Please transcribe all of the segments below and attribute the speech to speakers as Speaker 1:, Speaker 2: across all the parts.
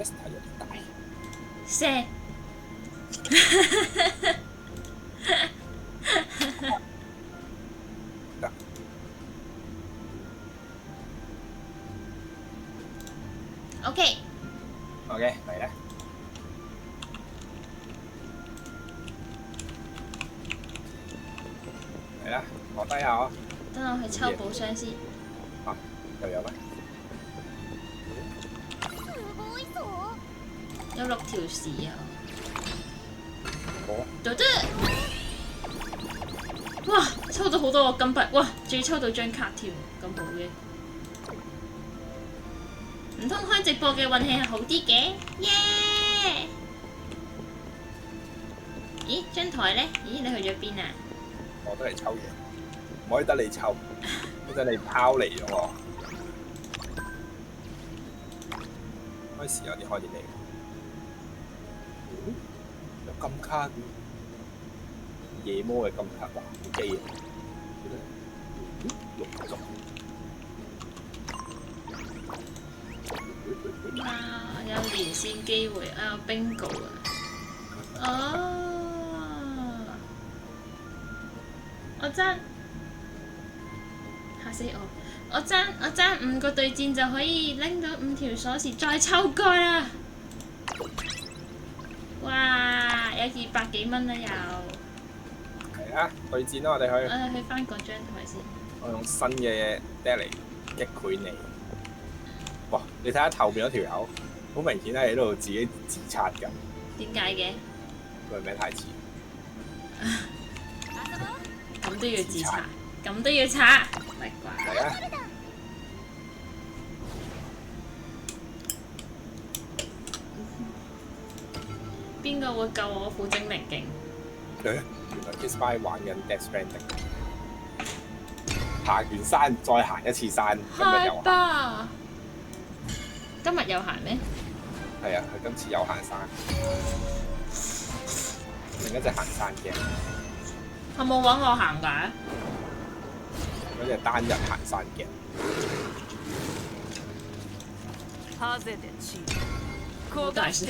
Speaker 1: Vesta 有啲大。
Speaker 2: 射。
Speaker 1: 得。
Speaker 2: OK。
Speaker 1: OK，嚟啦。嚟啦，落低下我。
Speaker 2: 等我去抽寶箱先。
Speaker 1: 啊，又有咩？
Speaker 2: 有6條匙啊！
Speaker 1: 好。
Speaker 2: 做得！哇！抽到好多個金幣，哇！仲要抽到張卡添，咁好嘅。唔通開直播嘅運氣係好啲嘅？耶！咦？張台咧？咦？你去咗邊啊？
Speaker 1: 我都嚟抽嘢，唔可以得你抽，一陣你拋離咗我。開始有啲開始嚟。有金卡嘅，夜魔嘅金卡哇，好機啊！6種。
Speaker 2: 哇！有連線機會啊！bingo 啊！哦！我爭嚇死我！我爭5個對戰就可以拎到5條鎖匙，再抽過啦！哇！有200幾蚊啦又。
Speaker 1: 係啊，對戰啦我哋去。
Speaker 2: 我哋去翻嗰張台先。
Speaker 1: 我用新嘅 deck 嚟擊潰你。哇！你睇下後邊嗰條友，好明顯係喺度自己自殺緊。
Speaker 2: 點解嘅？
Speaker 1: 佢名太似。
Speaker 2: 咁都要自殺，咁都要拆，咪怪。
Speaker 1: 嚟啊！
Speaker 2: 邊個會救我副精靈勁？
Speaker 1: 原來 Kiss by 玩緊 Death Stranding， 行完山再行一次山，今日又行。
Speaker 2: 今日有行咩？
Speaker 1: 係啊，佢今次有行山，另一隻行山嘅。
Speaker 2: 係冇揾我行㗎？
Speaker 1: 嗰隻單人行山嘅。
Speaker 2: 好大聲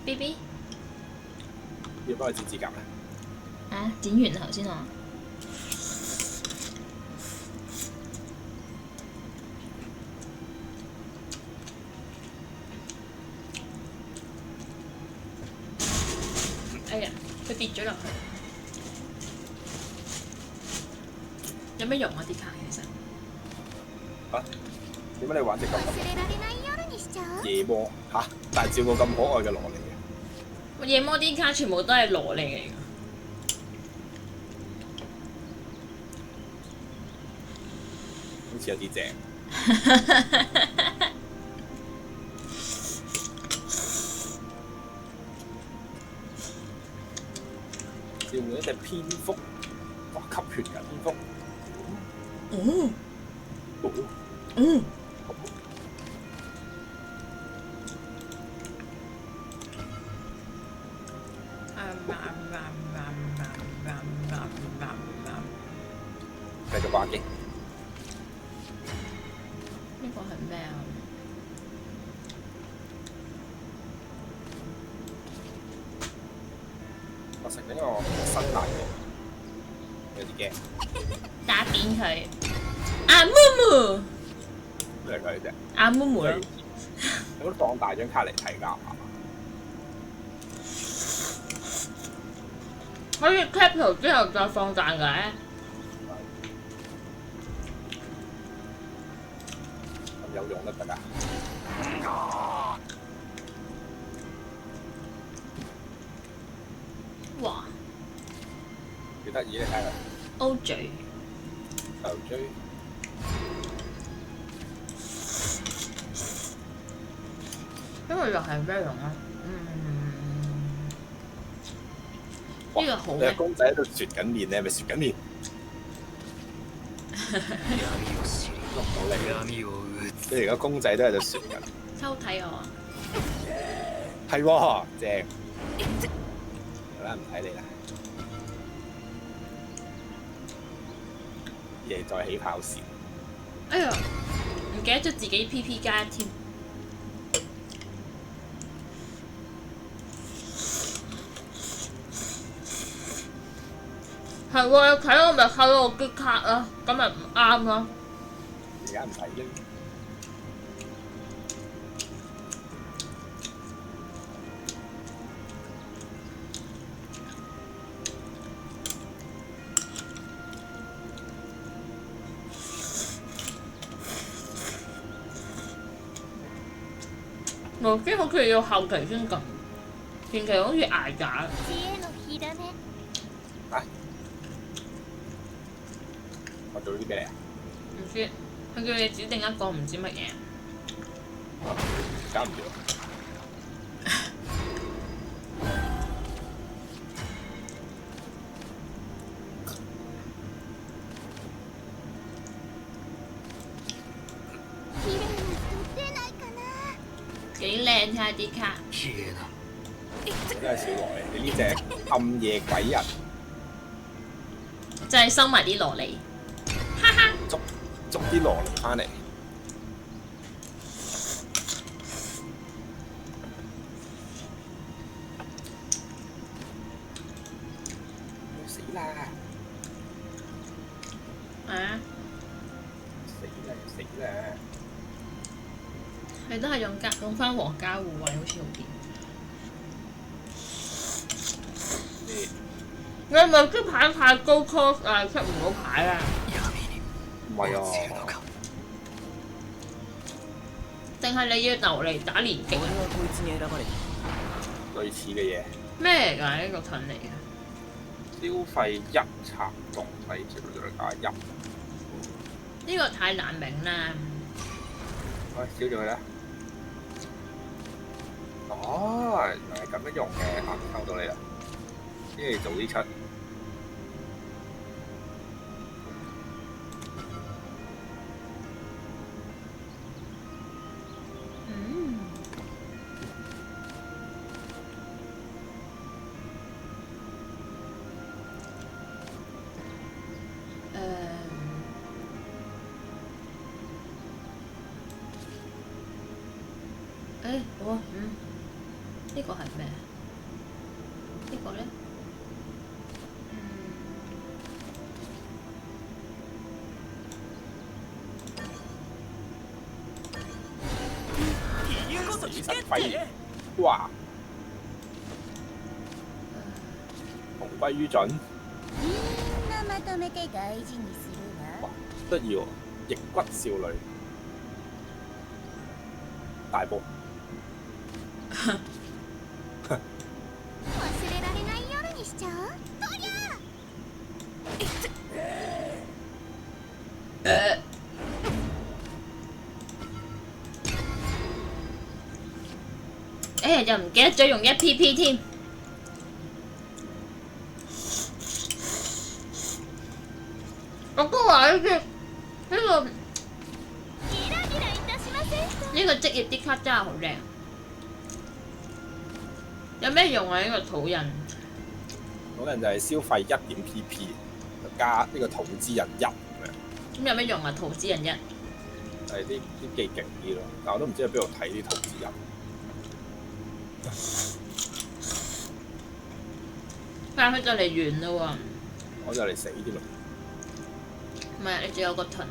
Speaker 2: ！B B，
Speaker 1: 要幫佢剪指甲咧？
Speaker 2: 啊，剪完頭先喎。哎呀，佢跌咗落去。有咩用啊？啲卡其實。
Speaker 1: 啊？點解你玩隻咁夜魔嚇？但係照顧咁可愛嘅蘿莉嘅。
Speaker 2: 夜魔啲卡全部都係蘿莉嚟㗎。
Speaker 1: 好似有啲正。召喚一隻蝙蝠，哇！吸血嘅蝙蝠。
Speaker 2: 嗯。
Speaker 1: 哦。
Speaker 2: 嗯。
Speaker 1: 繼續掛機。
Speaker 2: 呢個係咩啊？
Speaker 1: 我食呢個辛辣嘅，有啲驚。
Speaker 2: 打扁佢。阿木木。
Speaker 1: 咩嚟㗎呢隻？
Speaker 2: 阿木木咯。
Speaker 1: 你都放大張卡嚟睇㗎？
Speaker 2: 可以 cap 圖之後再放大嘅。
Speaker 1: 咁有用得㗎？
Speaker 2: 哇！
Speaker 1: 幾得意你睇下。
Speaker 2: O 嘴。
Speaker 1: 頭追。
Speaker 2: 因為又係咩用啊？呢個好
Speaker 1: 你個
Speaker 2: 嘅。
Speaker 1: 公仔喺度雪緊面，你係咪雪緊面？碌唔到你，你而家公仔都喺度雪緊。
Speaker 2: 偷睇我啊！
Speaker 1: 係喎，正。好啦，唔睇你啦。夜再起跑線。
Speaker 2: 哎呀，唔記得咗自己 PP 加一添。係喎，睇我咪睇我啲卡啊，咁咪唔啱咯。
Speaker 1: 而家唔睇啫。
Speaker 2: 無機好似要後期先撳，前期好似捱架。
Speaker 1: 我做呢啲俾你啊！
Speaker 2: 唔知，佢叫你指定一個唔知乜嘢。
Speaker 1: 搞唔掂。
Speaker 2: 幾靚睇下啲卡。
Speaker 1: 真係小蘿莉，你呢隻暗夜鬼人，
Speaker 2: 就係收埋啲蘿莉。哈哈。
Speaker 1: 捉啲蘿莉翻嚟。死啦！
Speaker 2: 啊！
Speaker 1: 死啦！
Speaker 2: 你都係用翻皇家護衛好似好啲。你係咪啲牌太高 cost 啊？出唔到牌啊？
Speaker 1: 唔係啊！
Speaker 2: 定係你要留嚟打連擊？
Speaker 1: 類似嘅嘢。
Speaker 2: 咩嚟㗎？呢個盾嚟嘅。
Speaker 1: 消費1策動費加1。
Speaker 2: 呢個太難明啦。
Speaker 1: 喂，燒咗佢啦！哦，原來係咁樣用嘅，溝到你啦！跟住做啲出。
Speaker 2: 好啊，呢個係咩？呢個咧？
Speaker 1: 死神輝，哇！同歸於盡。哇，得意喎！翼骨少女，大波。
Speaker 2: 又唔記得咗用1 PP 添。我都話呢個職業啲卡真係好靚。有咩用啊？呢個土人？
Speaker 1: 土人就係消費1點 PP，加呢個土之人1咁樣。
Speaker 2: 咁有咩用啊？土之人1
Speaker 1: 係啲技勁啲咯，但我都唔知喺邊度睇啲土之人。
Speaker 2: 但係佢就嚟完啦喎！
Speaker 1: 我就嚟死添啦！
Speaker 2: 唔係，你仲有個盾。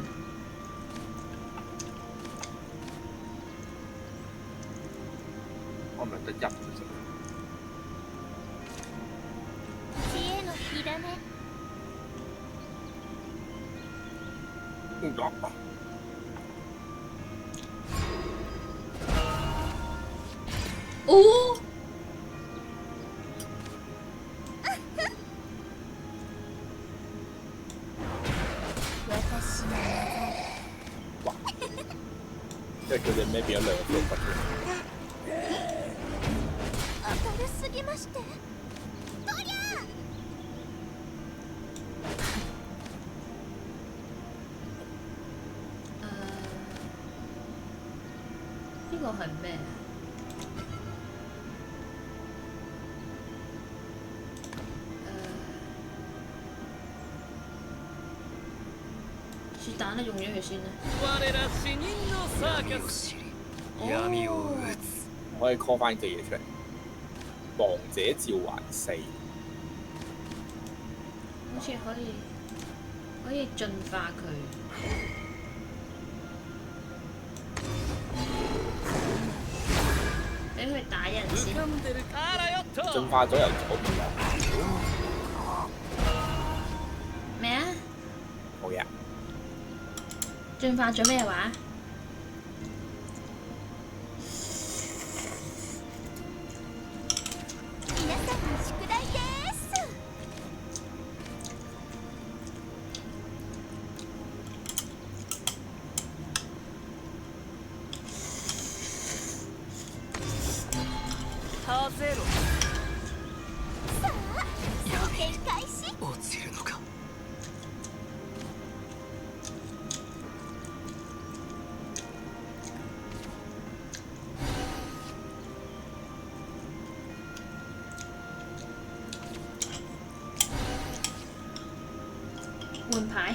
Speaker 1: 我咪得1嘅啫。
Speaker 2: 哦！
Speaker 1: 哇！即係佢哋咩變咗2個骨嘅？
Speaker 2: 呢個係咩？是但啦，用咗佢先啦。
Speaker 1: 可以 call 翻隻嘢出嚟。王者召喚4，
Speaker 2: 好似可以進化佢。俾佢打人先。
Speaker 1: 進化咗由左變右。
Speaker 2: 咩啊？
Speaker 1: 冇嘢。
Speaker 2: 進化咗咩話？換牌。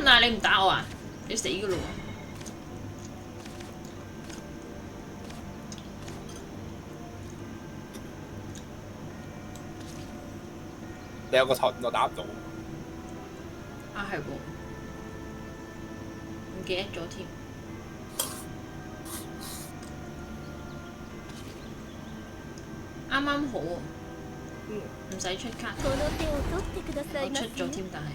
Speaker 2: 但係你唔打我啊？你死㗎咯喎！
Speaker 1: 你有個盾我打唔到。
Speaker 2: 啊係喎，唔記得咗添。啱啱好喎，唔使出卡。我出咗添，但係。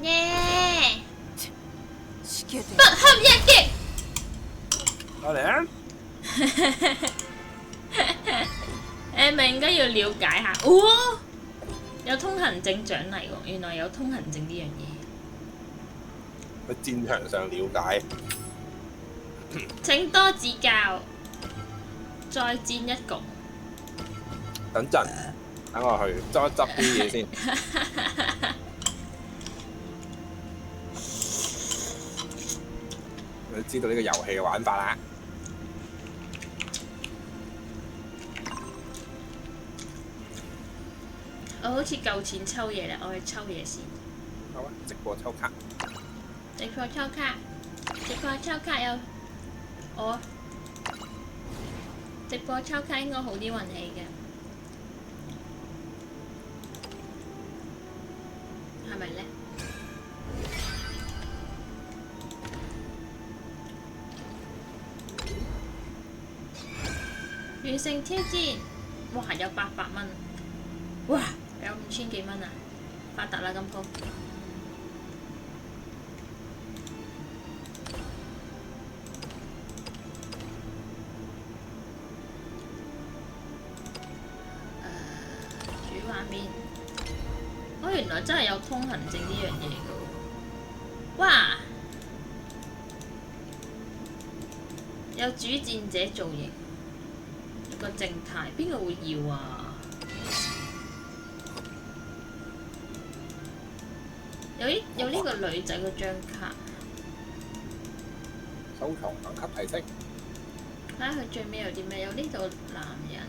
Speaker 2: 耶！不合一擊。
Speaker 1: 我嚟啊！
Speaker 2: 誒咪應該要了解下，哦，有通行證獎勵喎，原來有通行證呢樣
Speaker 1: 嘢。喺戰場上了解。
Speaker 2: 請多指教。再戰一局。
Speaker 1: 等陣，等我去執一執啲嘢先。你知道呢個遊戲嘅玩法啦。
Speaker 2: 我好似夠錢抽嘢啦，我去抽嘢先。
Speaker 1: 好啊，直播抽卡。
Speaker 2: 直播抽卡，直播抽卡有我。直播抽卡應該好啲運氣嘅，係咪咧？完成挑戰，哇！有800蚊，哇！有5000幾蚊啊！發達啦，今鋪。主畫面，我原來真係有通行證呢樣嘢㗎喎！哇！有主戰者造型。個靜態邊個會要啊？有呢個女仔嗰張卡，
Speaker 1: 收藏等級提升。
Speaker 2: 睇下佢最尾有啲咩？有呢度男人，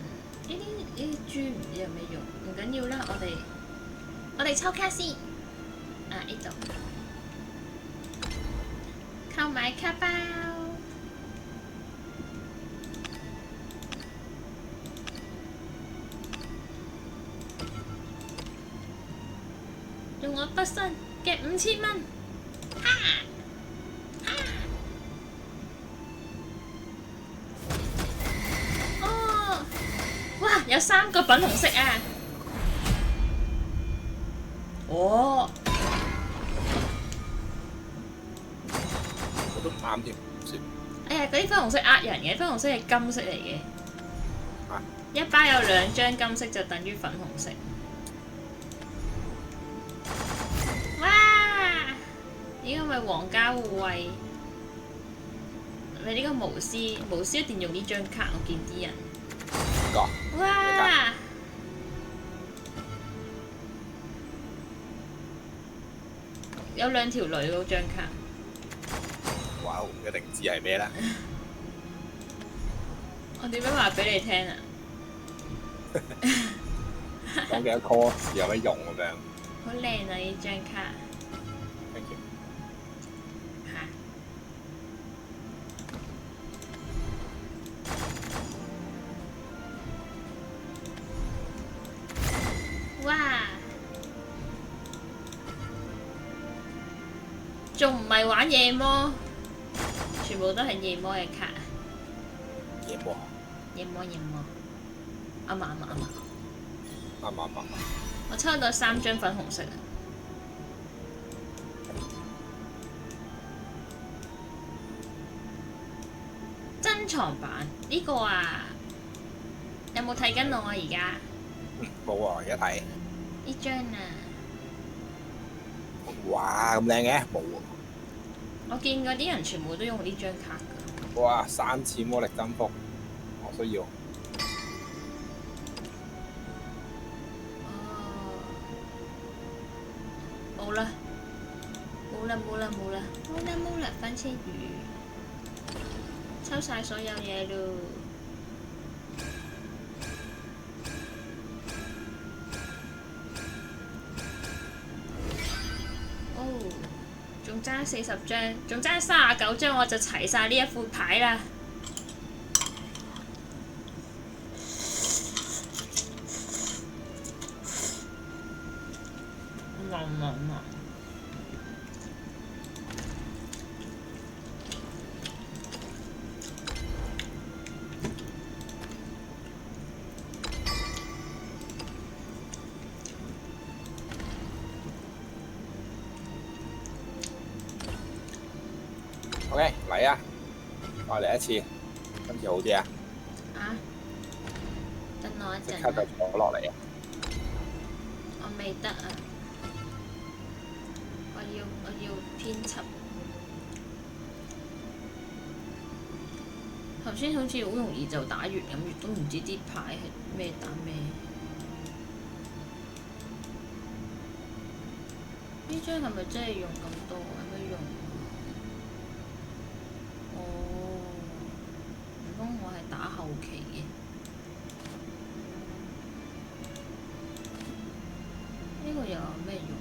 Speaker 2: 呢啲豬唔知有咩用，唔緊要啦，我哋抽卡先。啊呢度，購買卡包。用我畢生嘅5000蚊，哦，哇！有3個粉紅色啊！哦，
Speaker 1: 我都啱添，算。
Speaker 2: 哎呀，嗰啲粉紅色呃人嘅，粉紅色係金色嚟嘅。
Speaker 1: 啊！
Speaker 2: 一包有2張金色就等於粉紅色。哇！呢個咪皇家護衛，咪呢個巫師一定用呢張卡，我見啲人。哇！有2條女嗰張卡。
Speaker 1: 哇！一定知係咩啦？
Speaker 2: 我點樣話俾你聽啊？
Speaker 1: 講幾多 call 有乜用咁樣？
Speaker 2: 好靚啊！呢張卡。
Speaker 1: Thank you。
Speaker 2: 嚇！哇！仲唔係玩夜魔？全部都係夜魔嘅卡。
Speaker 1: 夜魔。
Speaker 2: 夜魔。啱啊！
Speaker 1: 啱。
Speaker 2: 我抽到3張粉紅色啊！珍藏版呢個啊，有冇睇緊我啊？而家
Speaker 1: 冇啊！而家睇
Speaker 2: 呢張啊！
Speaker 1: 哇！咁靚嘅冇喎。
Speaker 2: 我見嗰啲人全部都用呢張卡㗎。
Speaker 1: 哇！3次魔力增幅，我需要。冇啦！番茄魚，抽晒所有嘢咯。哦，仲爭40張，仲爭39張，我就齊晒呢一副牌啦。OK， 嚟啊！再嚟一次，今次好啲啊！
Speaker 2: 啊！等我一陣。
Speaker 1: 即刻就坐落嚟啊！
Speaker 2: 我未得啊！我要編輯。頭先好似好容易就打完咁，亦都唔知啲牌係咩打咩。呢張係咪真係用咁多？有咩用？唔通我係打後期嘅？呢個又有咩用？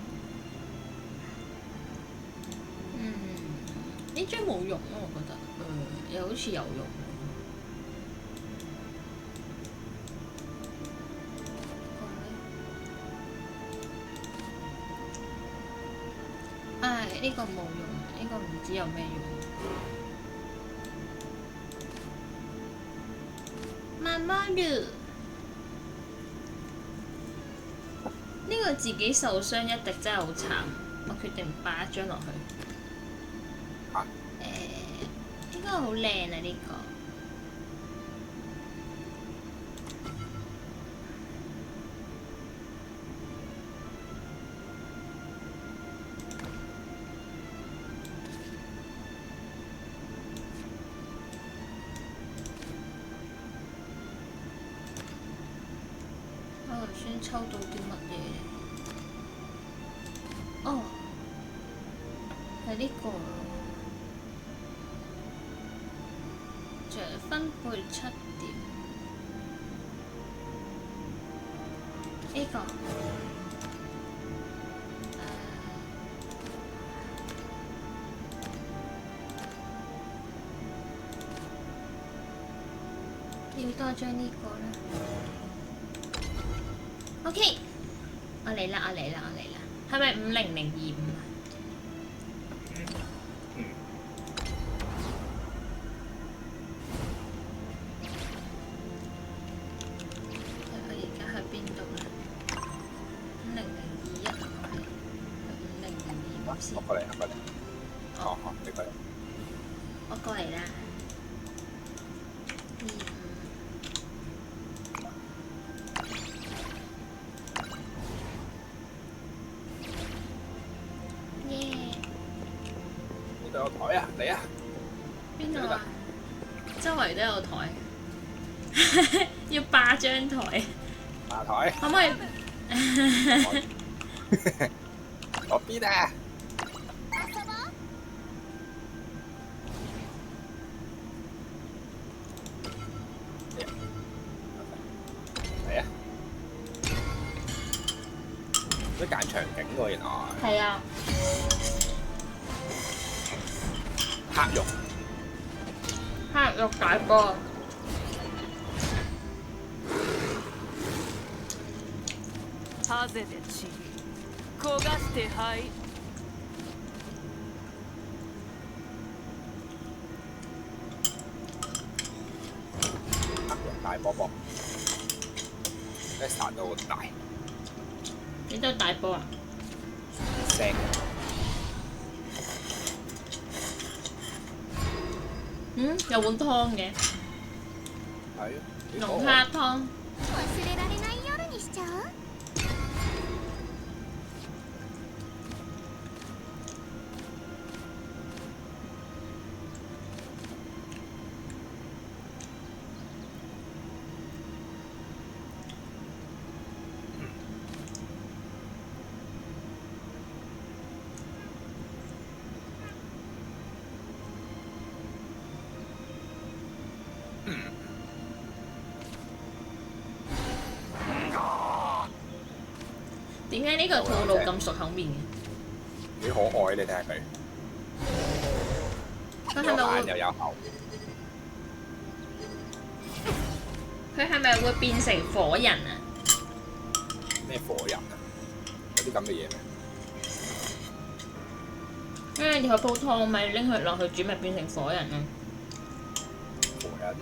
Speaker 2: 呢張冇用咯，我覺得。又好似有用。唉，呢個冇用，呢個唔知有咩用。媽媽嚕，呢個自己受傷一滴真係好慘，我決定擺一張落去。呢個好靚啊！呢個。我頭先抽到啲乜嘢？哦，係呢個。分配7點。呢個。要多張呢個啦。OK， 我嚟啦！係咪50025啊？我而家去邊度咧？50021我係50025先。
Speaker 1: 我過嚟。你過嚟。
Speaker 2: 我過嚟啦。
Speaker 1: 呢度有台啊，嚟啊！
Speaker 2: 邊度啊？周圍都有台，要霸張台。
Speaker 1: 霸台。
Speaker 2: 可唔可以？
Speaker 1: 嗰邊啊！嚟啊！都揀場景喎，原來。
Speaker 2: 係啊。
Speaker 1: 黑肉。
Speaker 2: 黑肉大波。
Speaker 3: ハゼでちぎ焦がして灰。
Speaker 1: 黑肉大波波。咩散到好大？
Speaker 2: 你都大波啊？
Speaker 1: 聲。
Speaker 2: 有碗湯嘅。
Speaker 1: 係啊。
Speaker 2: 龍蝦湯。點解呢個套路咁熟口面嘅？
Speaker 1: 幾可愛，你睇下佢。
Speaker 2: 佢係咪會
Speaker 1: 又有口？
Speaker 2: 佢係咪會變成火人啊？
Speaker 1: 咩火人啊？有啲咁嘅嘢咩？
Speaker 2: 因為佢煲湯咪拎佢落去煮咪變成火人咯。
Speaker 1: 火人。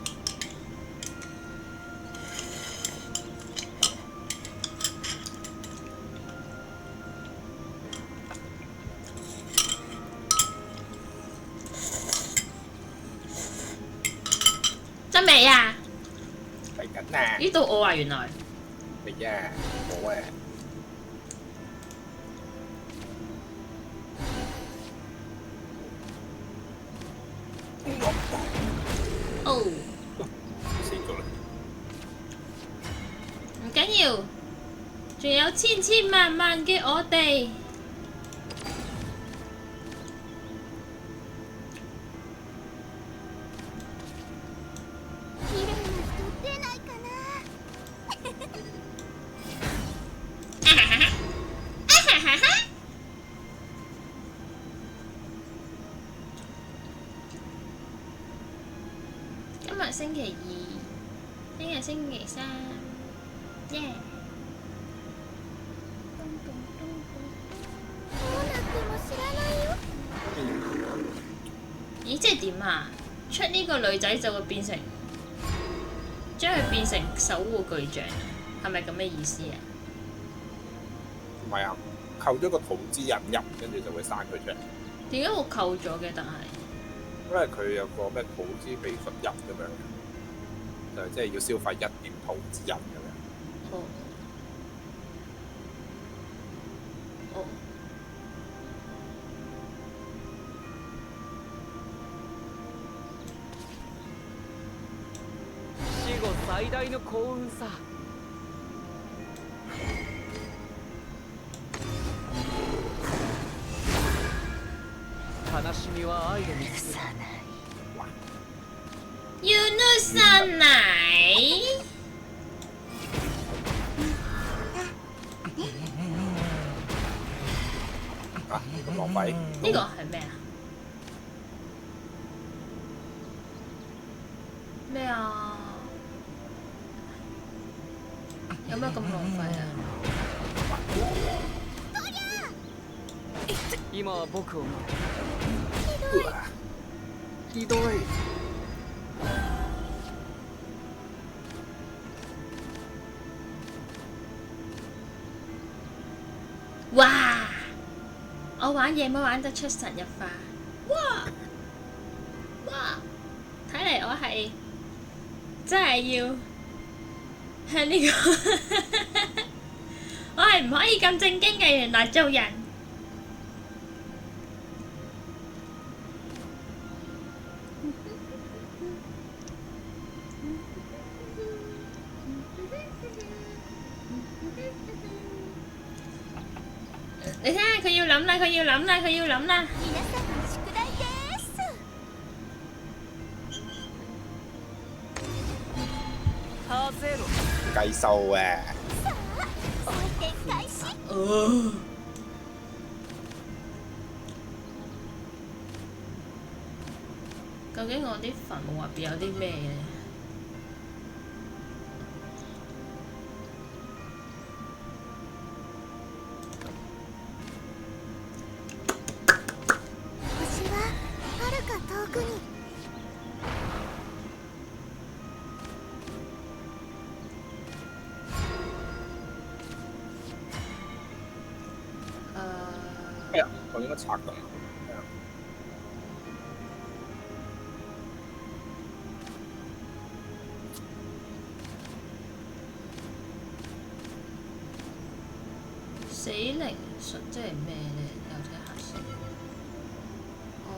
Speaker 2: 真未啊？
Speaker 1: 嚟緊啊！
Speaker 2: 呢度我啊，原來。
Speaker 1: 嚟啊！冇啊！
Speaker 2: 哦。
Speaker 1: 死咗啦！
Speaker 2: 唔緊要，仲有千千萬萬嘅我哋。今日星期二，聽日星期三，耶！咦，即係點啊？出呢個女仔就會變成，將佢變成守護巨像，係咪咁嘅意思啊？
Speaker 1: 唔係啊，扣咗個桃之人入，跟住就會生佢出嚟。
Speaker 2: 點解會扣咗嘅？但係
Speaker 1: 因為佢有個咩桃之秘術入咁樣，就係即係要消費1點桃之人咁樣。
Speaker 2: 哦。哦。
Speaker 3: 死後最大の幸運さ。悲しみは愛で見つける。
Speaker 2: 許さない
Speaker 1: 啊！咁浪費。
Speaker 2: 呢個係咩啊？咩啊？有咩咁浪費啊？
Speaker 3: 今は僕を見て。
Speaker 1: ひどい。
Speaker 2: 哇！我玩夜魔玩得出神入化，哇！哇！睇嚟我係真係要向呢個，我係唔可以咁正經嘅，原來做人。佢要諗啦，佢要諗啦，佢要諗啦。
Speaker 1: 計數嘅。
Speaker 2: 究竟我啲墳墓入邊有啲咩咧？我應該拆㗎。死靈術即係咩咧？有睇下先。哦，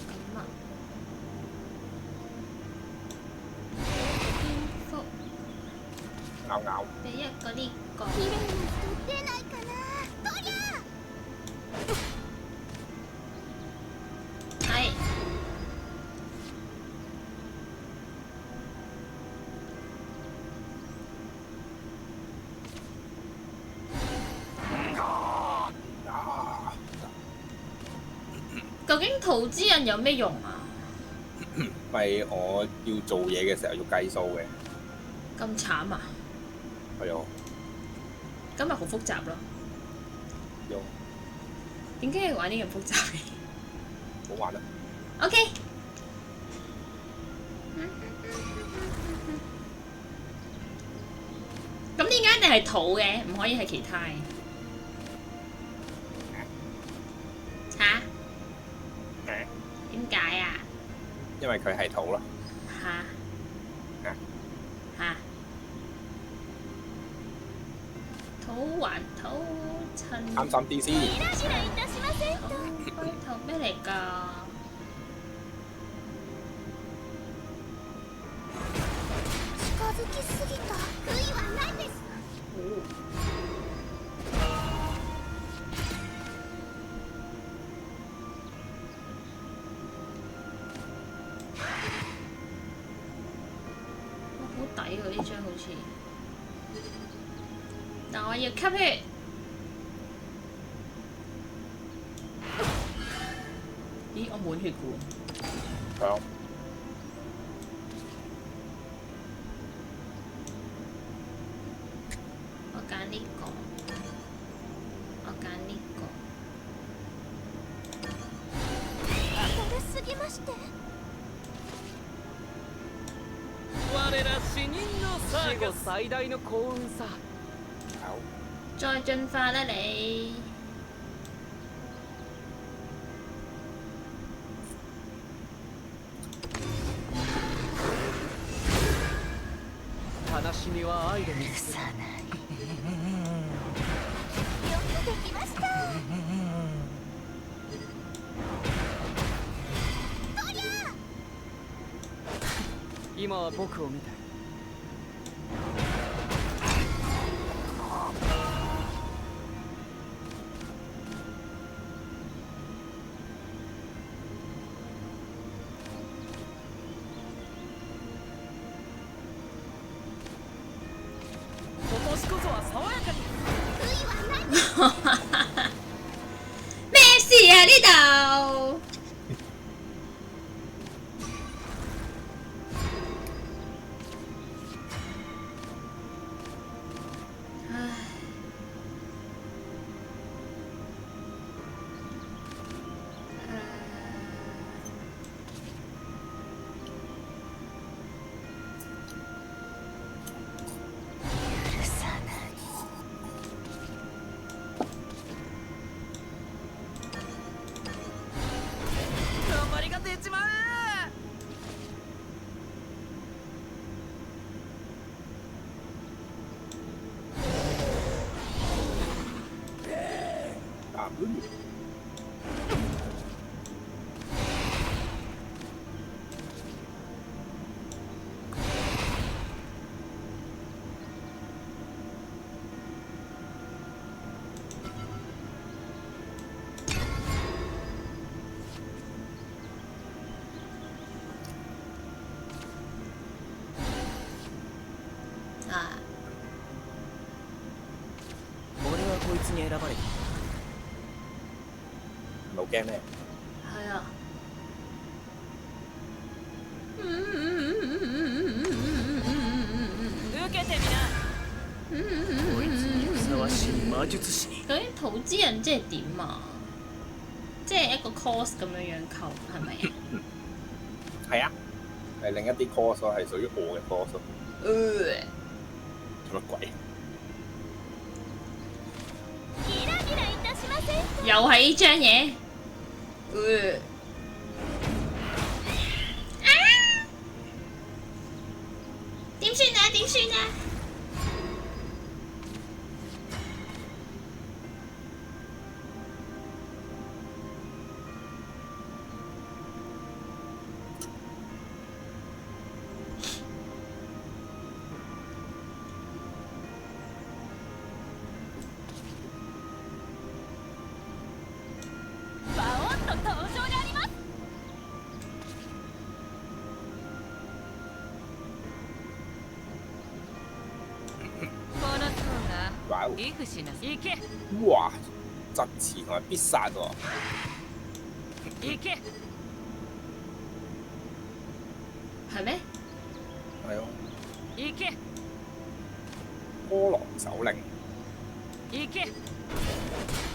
Speaker 2: 咁啊！蝙蝠。咬咬。俾一個呢個。係。究竟圖之刃有咩用啊？
Speaker 1: 咪我要做嘢嘅時候要計數嘅。
Speaker 2: 咁慘啊！
Speaker 1: 係啊。
Speaker 2: 咁咪好複雜咯。
Speaker 1: 有。
Speaker 2: 點解要玩啲咁複雜嘅？
Speaker 1: 好玩啊。
Speaker 2: OK。咁點解一定係土嘅？唔可以係其他嘅？嚇？點解啊？
Speaker 1: 因為佢係土咯。
Speaker 2: 嚇？土還土，塵。
Speaker 1: 啱3D 先。
Speaker 2: 土咩嚟㗎？好抵喎！呢張好似，但我要吸血。咦！我滿血嘅喎。
Speaker 1: 係啊。
Speaker 2: 我揀呢個。我揀呢個。
Speaker 3: 死後最大の幸運さ。
Speaker 2: 再進化啦你！
Speaker 3: 悲しみは愛で満ちてる。
Speaker 4: よくできました。
Speaker 3: 今は僕を見て。
Speaker 2: 咩事啊？呢度
Speaker 3: 術に選ばれた。
Speaker 1: 唔係好驚咩？
Speaker 2: 係啊。
Speaker 3: 受けてみな。
Speaker 5: こいつにふさわしい魔術師に。
Speaker 2: 究竟土之人即係點啊？即係一個 course 咁樣扣係咪啊？
Speaker 1: 係啊，係另一啲 course 係屬於我嘅 course。做乜鬼？
Speaker 4: ギラギラいたしませんか。
Speaker 2: 又係呢張嘢。點算啊？點算啊？
Speaker 4: バオンと登場であります。
Speaker 3: この層
Speaker 1: 哇！
Speaker 3: がイフシナ行け
Speaker 1: 哇！疾馳同埋必殺喎。
Speaker 3: 行け。
Speaker 2: 係咩？
Speaker 1: 係啊，
Speaker 3: 行け
Speaker 1: 波狼首領。
Speaker 3: 行け。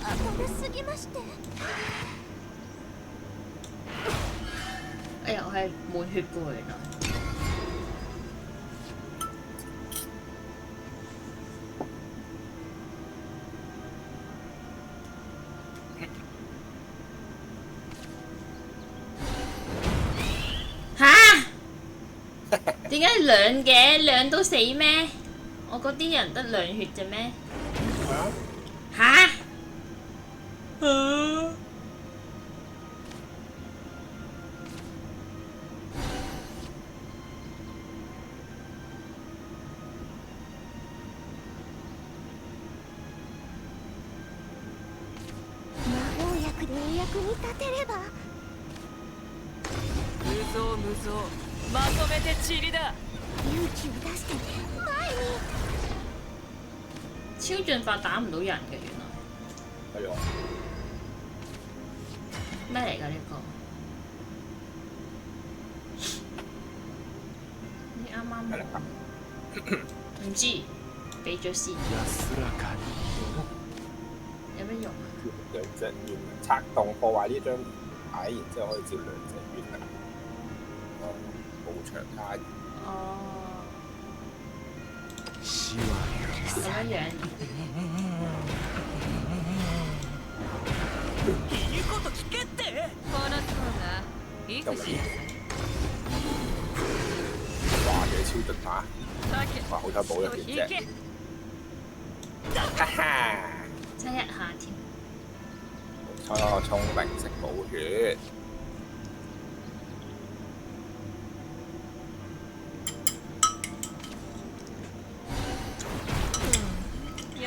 Speaker 4: 明るすぎまして。
Speaker 2: 哎呀，我係滿血嘅喎，原來。點解兩嘅兩都死咩？我嗰啲人得2血啫咩？
Speaker 1: 係啊。
Speaker 2: 嚇！
Speaker 4: 魔法薬でお役に立てれば。
Speaker 3: 無造無造まとめて塵だ。
Speaker 4: 勇気を出して前に。
Speaker 2: 超進化打唔到人嘅原來。
Speaker 1: 係啊。
Speaker 2: 咩嚟㗎呢個？你啱啱唔知，俾咗先。
Speaker 5: 安らかに。
Speaker 2: 有咩用啊？
Speaker 1: 兩隻月靈策動破壞呢張牌，然之後可以接2隻月靈。無長卡。
Speaker 2: 哦。
Speaker 5: 死は許さ
Speaker 2: 咁樣樣。
Speaker 3: 言うこと聞けって。この層がイフシナ
Speaker 1: 哇！嘅超進化。哇！好彩補一件啫。哈哈！
Speaker 2: 差一下添。
Speaker 1: 冇錯，聰明食補血。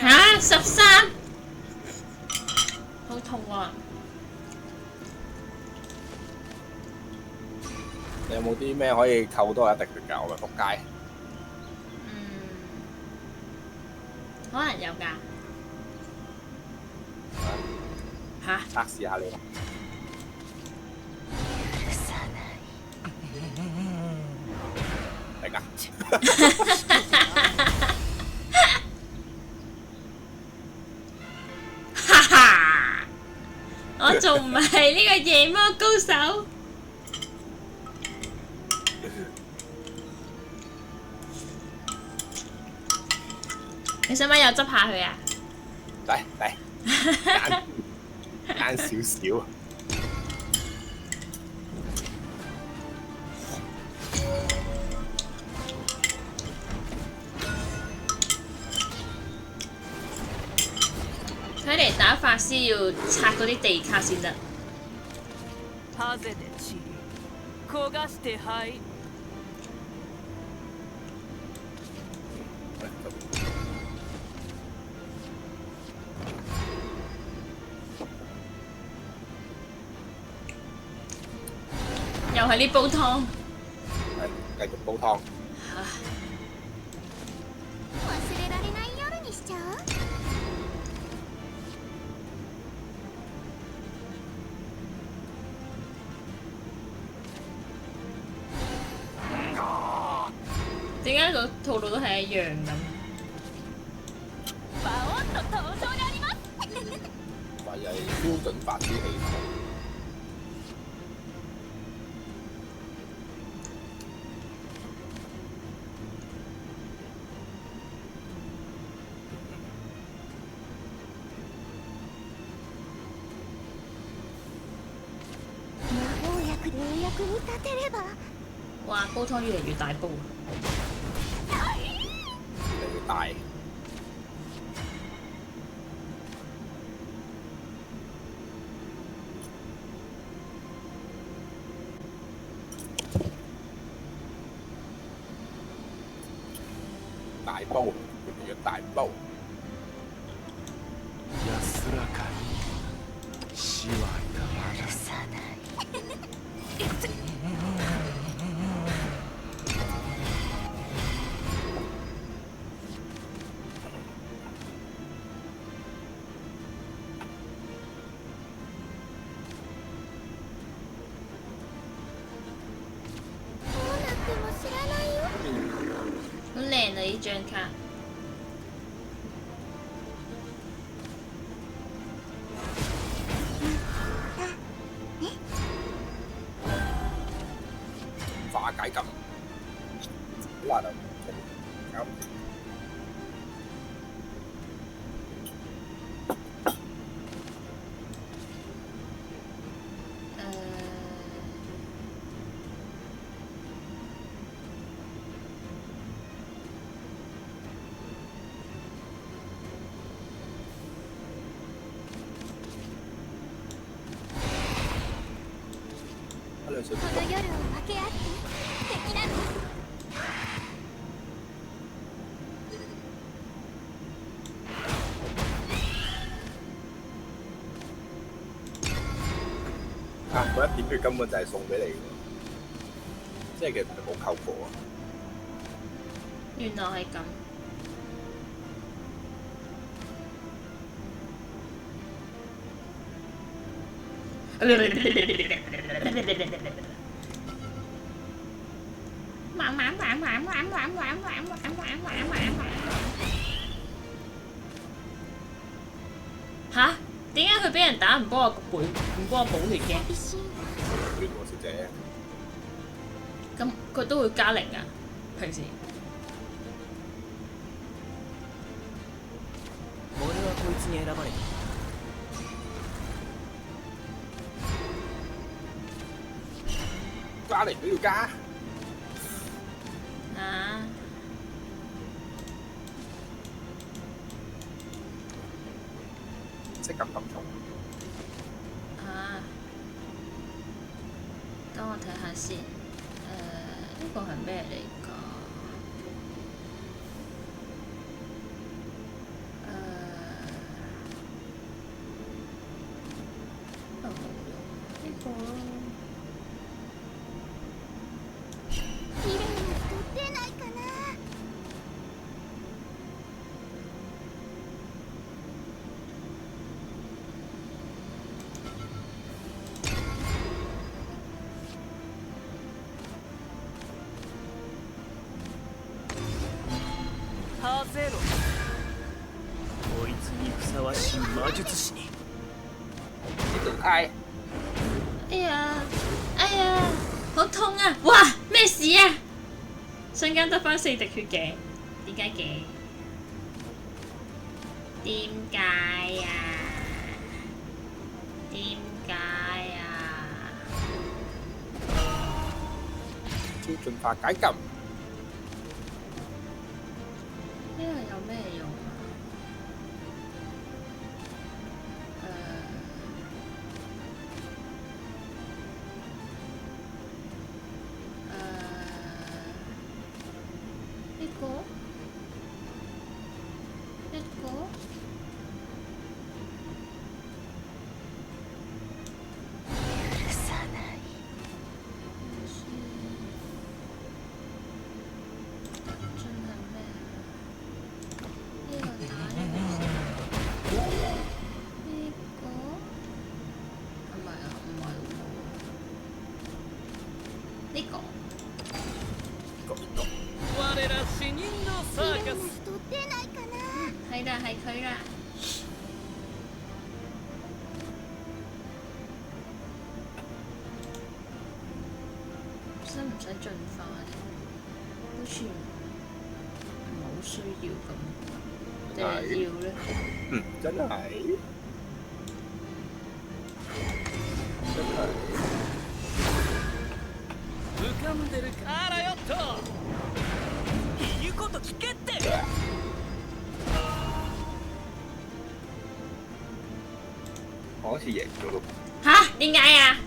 Speaker 2: 嚇！13，好痛啊！
Speaker 1: 你有冇啲咩可以扣多一滴血㗎？我咪仆街。
Speaker 2: 可能有㗎。嚇！
Speaker 1: 測試下你啦。係㗎。
Speaker 2: 哈哈！我仲唔係呢個夜魔高手？你使唔使又執下佢啊？
Speaker 1: 嚟，揀少少。睇嚟打法師要拆嗰啲地卡先得。
Speaker 3: ハゼで塵焦がして灰。
Speaker 2: 又係呢煲湯。
Speaker 1: 繼續煲湯。
Speaker 4: 忘れられない夜にしちゃう。
Speaker 2: 點解個套路都係一樣咁？
Speaker 4: バオンと登場にあります。
Speaker 1: 咪係標準法師系統。
Speaker 4: 魔法薬で英訳に立てれば。
Speaker 2: 哇！煲湯越嚟越大煲。
Speaker 1: 越嚟越大。大煲，越嚟越大煲。
Speaker 5: 安らかに死はたまら
Speaker 4: さない。どうなっても知らないよ。
Speaker 2: 好靚啊！呢張卡。
Speaker 1: 化解感，好難啊！啱。
Speaker 4: この夜を分け合って的なの。
Speaker 1: 嗰一點血根本就係送俾你嘅，即係其實係冇扣過啊！
Speaker 2: 原來係咁。嚇？點解佢俾人打唔幫我補血嘅？
Speaker 1: 血喎，小姐。
Speaker 2: 咁佢都會加零啊？平時。
Speaker 5: 俺はこいつに選ばれた。
Speaker 1: 加零都要加。
Speaker 2: 啊！
Speaker 1: 即咁重。
Speaker 2: 啊！等我睇下先。呢個係咩嚟㗎？呢個。
Speaker 4: 綺麗な人出ないかな。
Speaker 3: ハゼロ。
Speaker 5: こいつにふさわしい魔術師に。
Speaker 1: 嗌。
Speaker 2: 哎呀！哎呀！好痛啊！哇！咩事啊？瞬間得返4滴血嘅，點解嘅？點解啊？點解啊？
Speaker 1: 超進化解禁。
Speaker 2: 呢個有咩用啊？呢個
Speaker 4: 許さない。
Speaker 2: 佢啦。使唔使進化咧？好似冇需要咁，定係要咧？
Speaker 1: 真係。
Speaker 5: 浮かんでるあらよっと言うこと聞けって。
Speaker 1: 我好似贏咗咯。
Speaker 2: 吓？點解啊？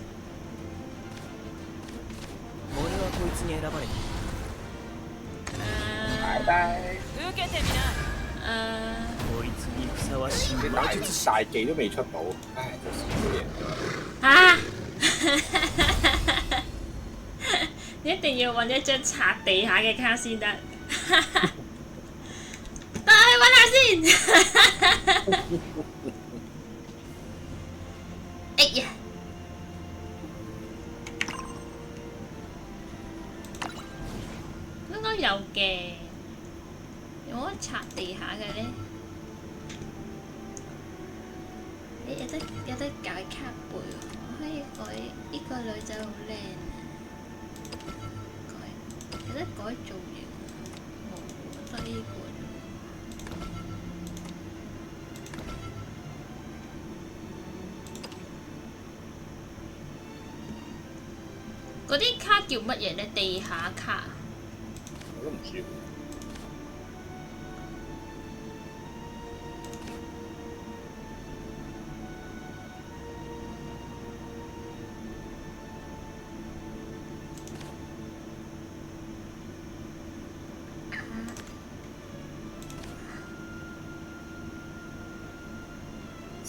Speaker 5: 俺はこいつに選ばれた。
Speaker 1: 拜拜。
Speaker 3: 受けてみな。
Speaker 5: こいつにふさわしい
Speaker 1: 你
Speaker 5: 魔術師。
Speaker 1: 大技都未出到，唉，就少咗嘢。
Speaker 2: 嚇！一定要揾一張擦地下嘅卡先得。等我去揾下先。哎呀！應該有嘅，有冇得擦地下嘅咧？有得改卡背喎，我可以改呢個女仔好靚啊！有得改造型，冇得呢個。嗰啲卡叫乜嘢咧？地下卡。
Speaker 1: 我都唔知。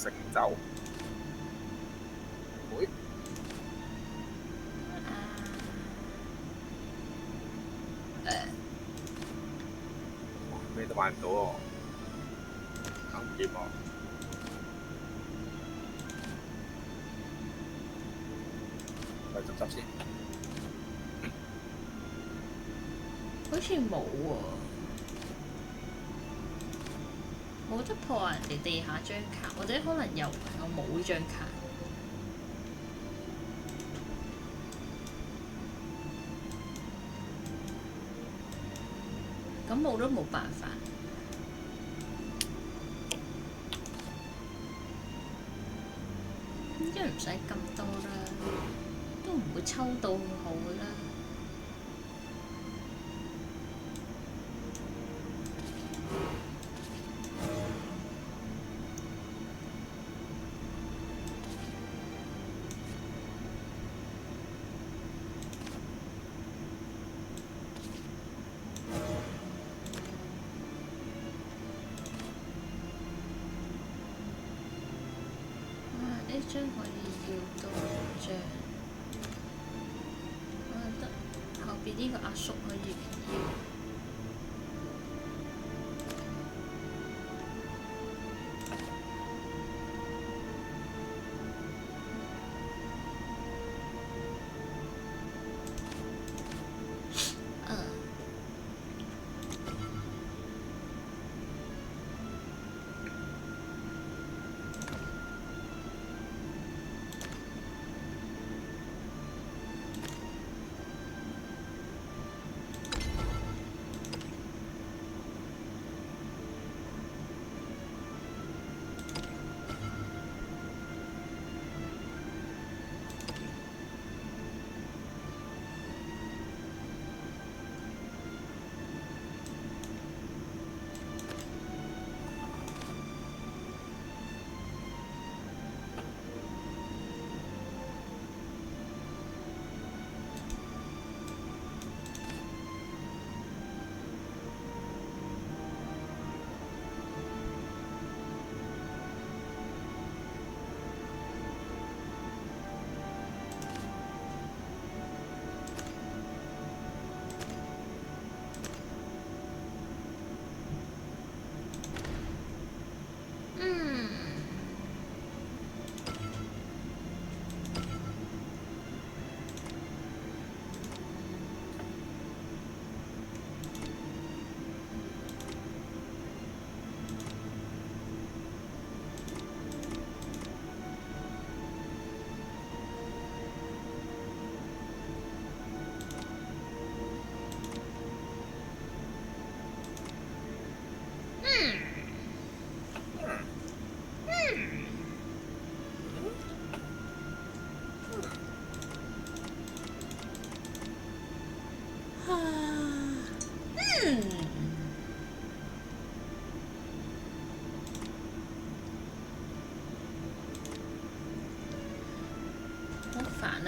Speaker 1: 成就。會。咩都買唔到喎，搞唔掂喎。嚟執先。
Speaker 2: 好似冇喎，冇得破人哋地下張卡，或者可能有，我冇呢張卡。咁冇都冇辦法。應該唔使咁多啦，都唔會抽到咁好啦。呢張可以要多張，我覺得後邊呢個阿叔可以要。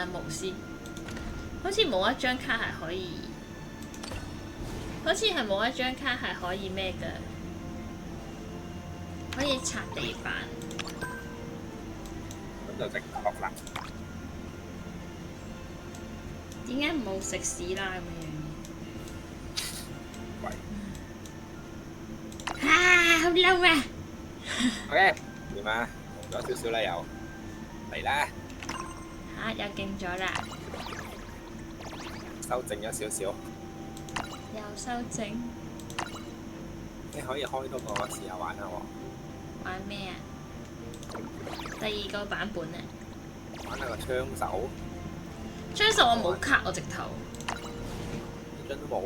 Speaker 2: 啊，巫師。好似冇一張卡係可以，好似係冇一張卡係可以咩嘅，可以擦地板。
Speaker 1: 咁就正確啦。
Speaker 2: 點解冇食屎啦咁樣
Speaker 1: 喂
Speaker 2: 嘅？好嬲啊！
Speaker 1: ，OK，點啊？紅咗少少啦，又嚟啦，
Speaker 2: 又勁咗啦，
Speaker 1: 修正咗少少。
Speaker 2: 又修正。
Speaker 1: 你可以開多個試下玩下喎。
Speaker 2: 玩咩啊？第2個版本啊！
Speaker 1: 玩下個槍手。
Speaker 2: 槍手我冇卡，我直頭。
Speaker 1: 一張都冇。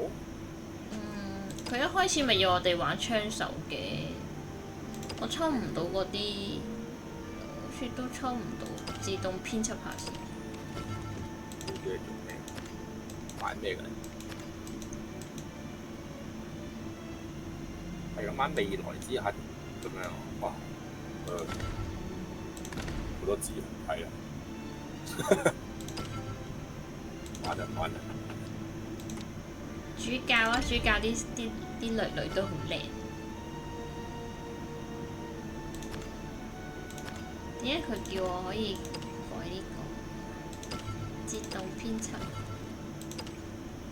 Speaker 2: 佢一開始咪要我哋玩槍手嘅，我抽唔到嗰啲，好似都抽唔到，自動編輯下先。
Speaker 1: 玩咩㗎？係咁玩未來之下咁樣，哇！好多字係啊，玩啊玩啊！
Speaker 2: 主教啊，主教啲女女都好靚。點解佢叫我可以改呢個自動編輯？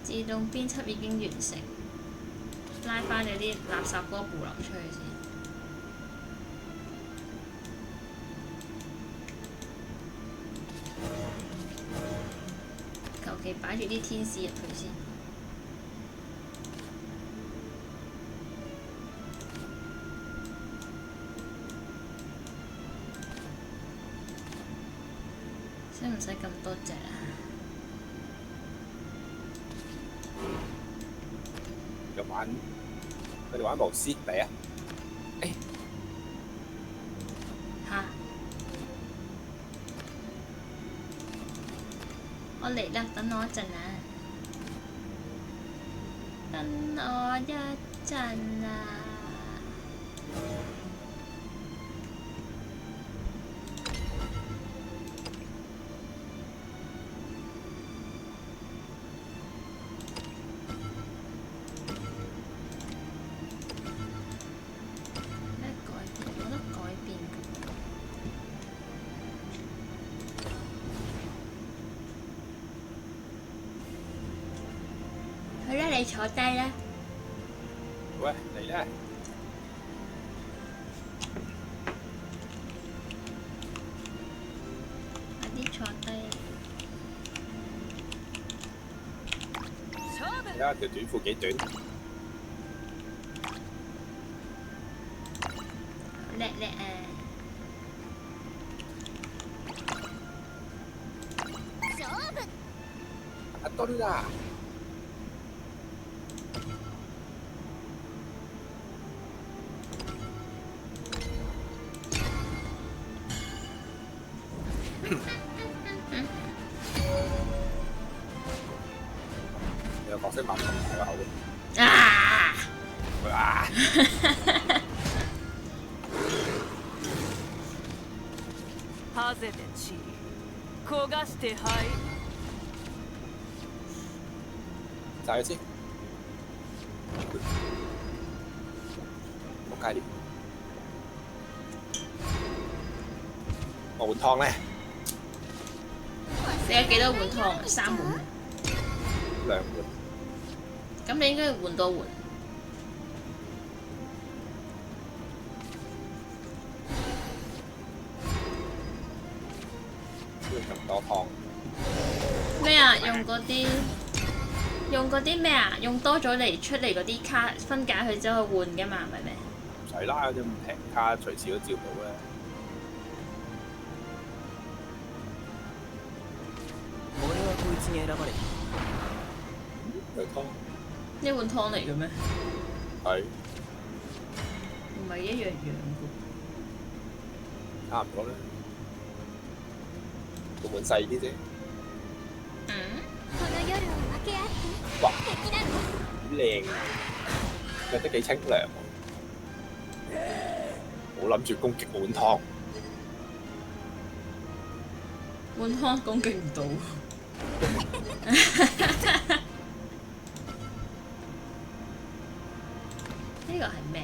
Speaker 2: 自動編輯已經完成，拉翻你啲垃圾嗰部流出去先。求其擺住啲天使入去先。使唔使咁多隻啊？
Speaker 1: 佢哋玩巫師嚟啊！
Speaker 2: 嚇！我嚟啦，等我一陣啊！等我一陣啊！好啦，你坐低啦。
Speaker 1: 喂，嚟啦！
Speaker 2: 快啲坐低。
Speaker 1: 睇下條短褲幾短。
Speaker 2: 叻叻啊！
Speaker 1: 啊多啲啦！有角色擘咁大個口。
Speaker 2: 啊！
Speaker 1: 哇！
Speaker 3: ハゼでチリ焦がしてはい
Speaker 1: 炸佢先。冇介料。我換湯咧。
Speaker 2: 你有幾多碗湯啊？3碗。
Speaker 1: 2碗。
Speaker 2: 咁你應該要換多碗。
Speaker 1: 咁多湯。
Speaker 2: 咩啊？用嗰啲咩啊？用多咗嚟出嚟嗰啲卡分解佢之後換㗎嘛？係咪咩？
Speaker 1: 唔使啦，有啲咁平卡隨時都照到啦。
Speaker 5: 俺はこいつに選ばれた。
Speaker 1: 有湯。
Speaker 2: 呢碗湯嚟嘅咩？
Speaker 1: 係。
Speaker 2: 唔係一樣樣嘅。
Speaker 1: 差唔多啦。個碗細啲啫。
Speaker 4: この夜を分け合って
Speaker 1: 哇！
Speaker 4: 敵なの
Speaker 1: 靚，着得幾清涼喎。冇諗住攻擊碗湯。
Speaker 2: 碗湯攻擊唔到。呢個係咩？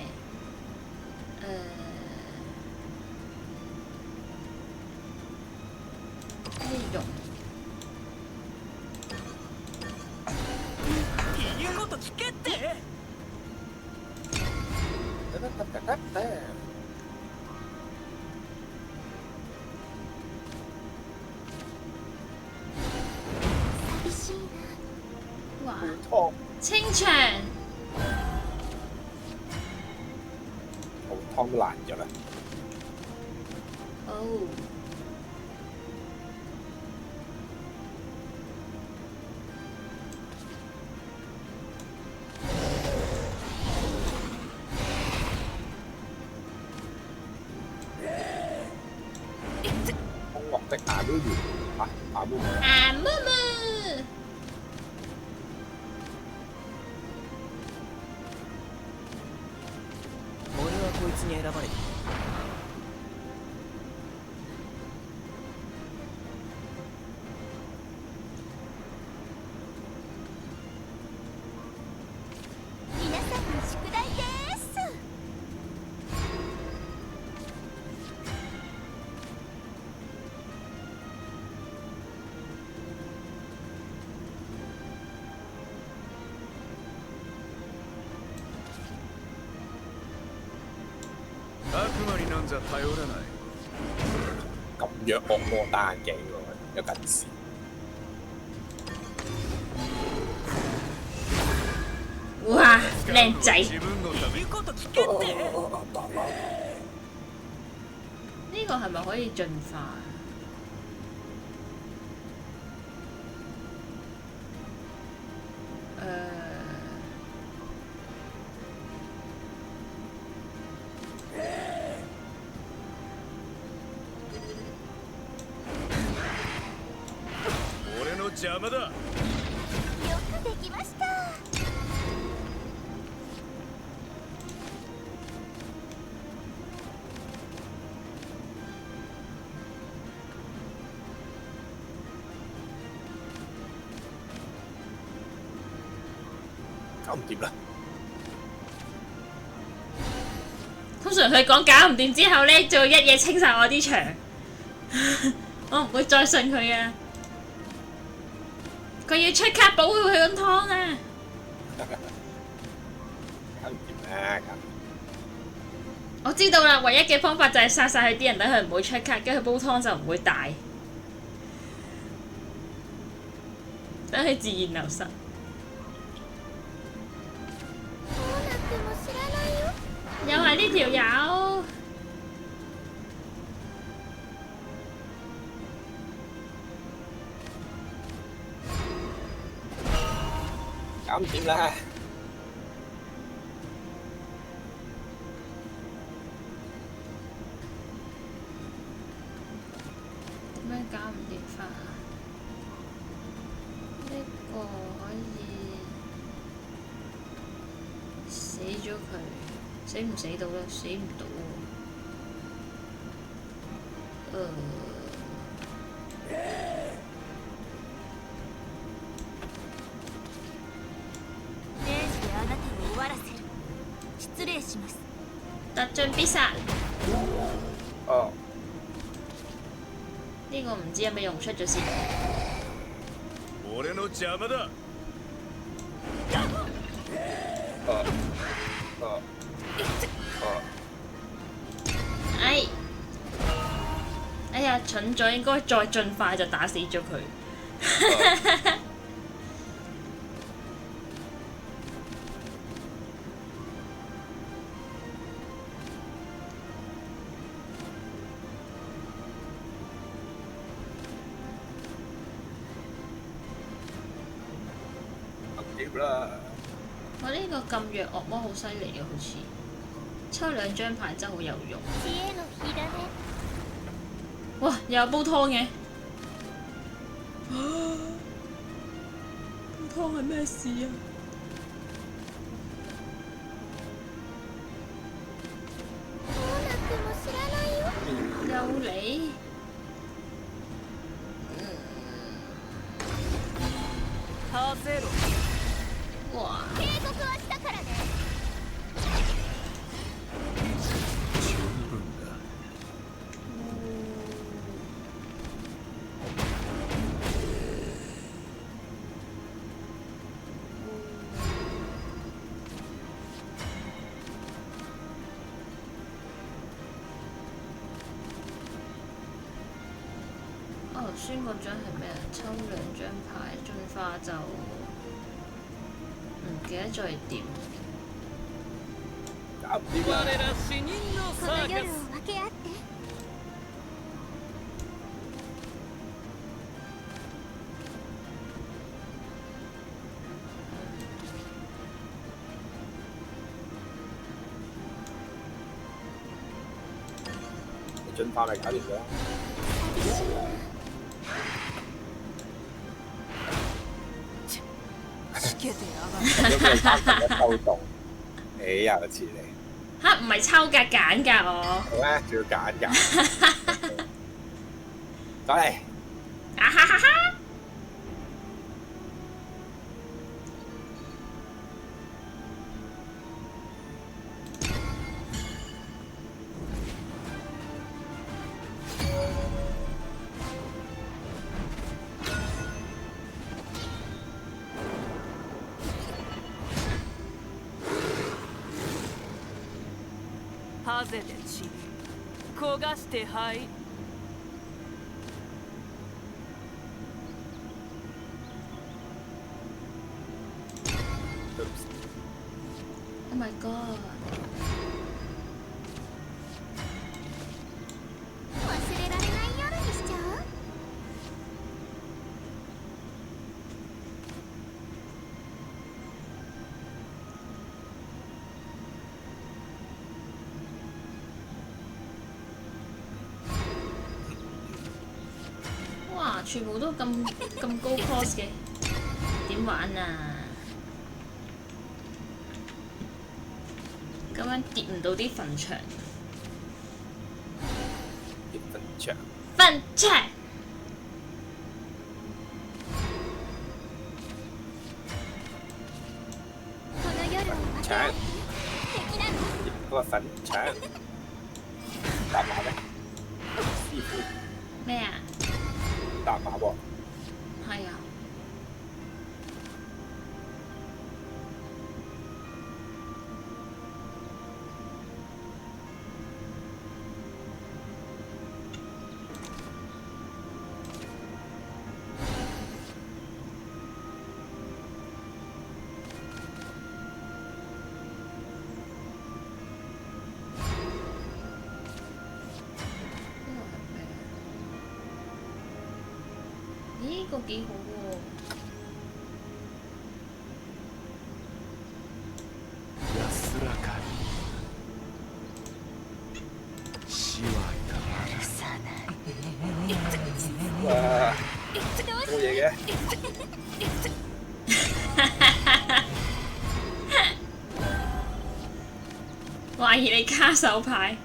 Speaker 2: 咩用？
Speaker 5: 言うこと聞けって。
Speaker 4: 寂しいな。
Speaker 2: 哇！
Speaker 1: 湯
Speaker 2: 清場。
Speaker 1: 湯都爛咗啦。
Speaker 2: 哦。
Speaker 1: 空樂的牙都完嚇，牙都唔
Speaker 2: 啊木木。
Speaker 5: 俺はこいつに選ばれた。
Speaker 4: 皆さんに宿題です。
Speaker 6: 悪魔になんざ頼らない。
Speaker 1: 咁弱惡魔戴眼鏡喎，有近視。
Speaker 2: 哇！靚仔。
Speaker 6: 自分のため
Speaker 5: 言うこと聞けって。
Speaker 2: 呢個係咪可以進化？
Speaker 6: 俺の邪魔だ。
Speaker 4: よくできました。
Speaker 1: 搞唔掂啦！
Speaker 2: 通常佢講搞唔掂之後呢，就會一嘢清晒我啲場，我唔會再信佢啊！佢要出卡保護佢碗湯啊！
Speaker 1: 搞唔掂啦！
Speaker 2: 我知道啦，唯一嘅方法就係殺晒佢啲人，等佢唔會出卡，跟住煲湯就唔會大，等佢自然流失。又係呢條友，
Speaker 1: 搞唔掂啦！
Speaker 2: 點樣搞唔掂法啊？呢個可以死咗佢。死唔死到咧？死唔到喎。
Speaker 4: 0時であなたを終わらせる。失礼します。
Speaker 2: 突進必殺。
Speaker 1: 哦。
Speaker 2: 呢個唔知有咩用，出咗先。
Speaker 6: 俺の邪魔だ。哎呀，蠢咗，應該再進化就打死咗佢。我呢個咁弱惡魔好犀利嘅，好似抽2張牌真係好有用。
Speaker 4: 知恵の火種。
Speaker 2: 哇！又有煲湯嘅，煲湯係咩事啊？又嚟！
Speaker 3: ゼロ。
Speaker 2: 哇！
Speaker 4: 警告はしたからね。
Speaker 5: 十分だ。
Speaker 2: 我頭先嗰張係咩啊？抽2張牌，進化就唔記得咗係點。
Speaker 1: 搞唔掂啊！
Speaker 3: 我ら死人の
Speaker 4: こ
Speaker 3: サーカ
Speaker 4: の夜を
Speaker 3: ス。
Speaker 4: 分け合って。
Speaker 1: 進化咪搞掂咗。
Speaker 3: しけてやがる。
Speaker 1: 咁佢3一抽動，哎呀個詞嚟，
Speaker 2: 吓，唔係抽㗎，揀㗎我。
Speaker 1: 係咩？仲要揀㗎？走嚟！
Speaker 2: 啊哈哈哈！
Speaker 3: ハゼで散り焦がして灰。
Speaker 2: Oh my god！
Speaker 4: 忘れられない夜にしちゃう。
Speaker 2: 哇！全部都咁高 cost 嘅，點玩啊？咁樣跌唔到啲墳場。
Speaker 1: 結婚場，
Speaker 2: 墳場。
Speaker 4: この夜を分け合って。敵なの。
Speaker 1: 嗰個粉腸搭馬咩？師傅
Speaker 2: 咩啊？
Speaker 1: 搭馬喎，
Speaker 2: 係啊。咦，個幾好喎！
Speaker 5: 安らかに死はいた
Speaker 1: 哇！冇嘢嘅，
Speaker 2: 懷疑你卡手牌。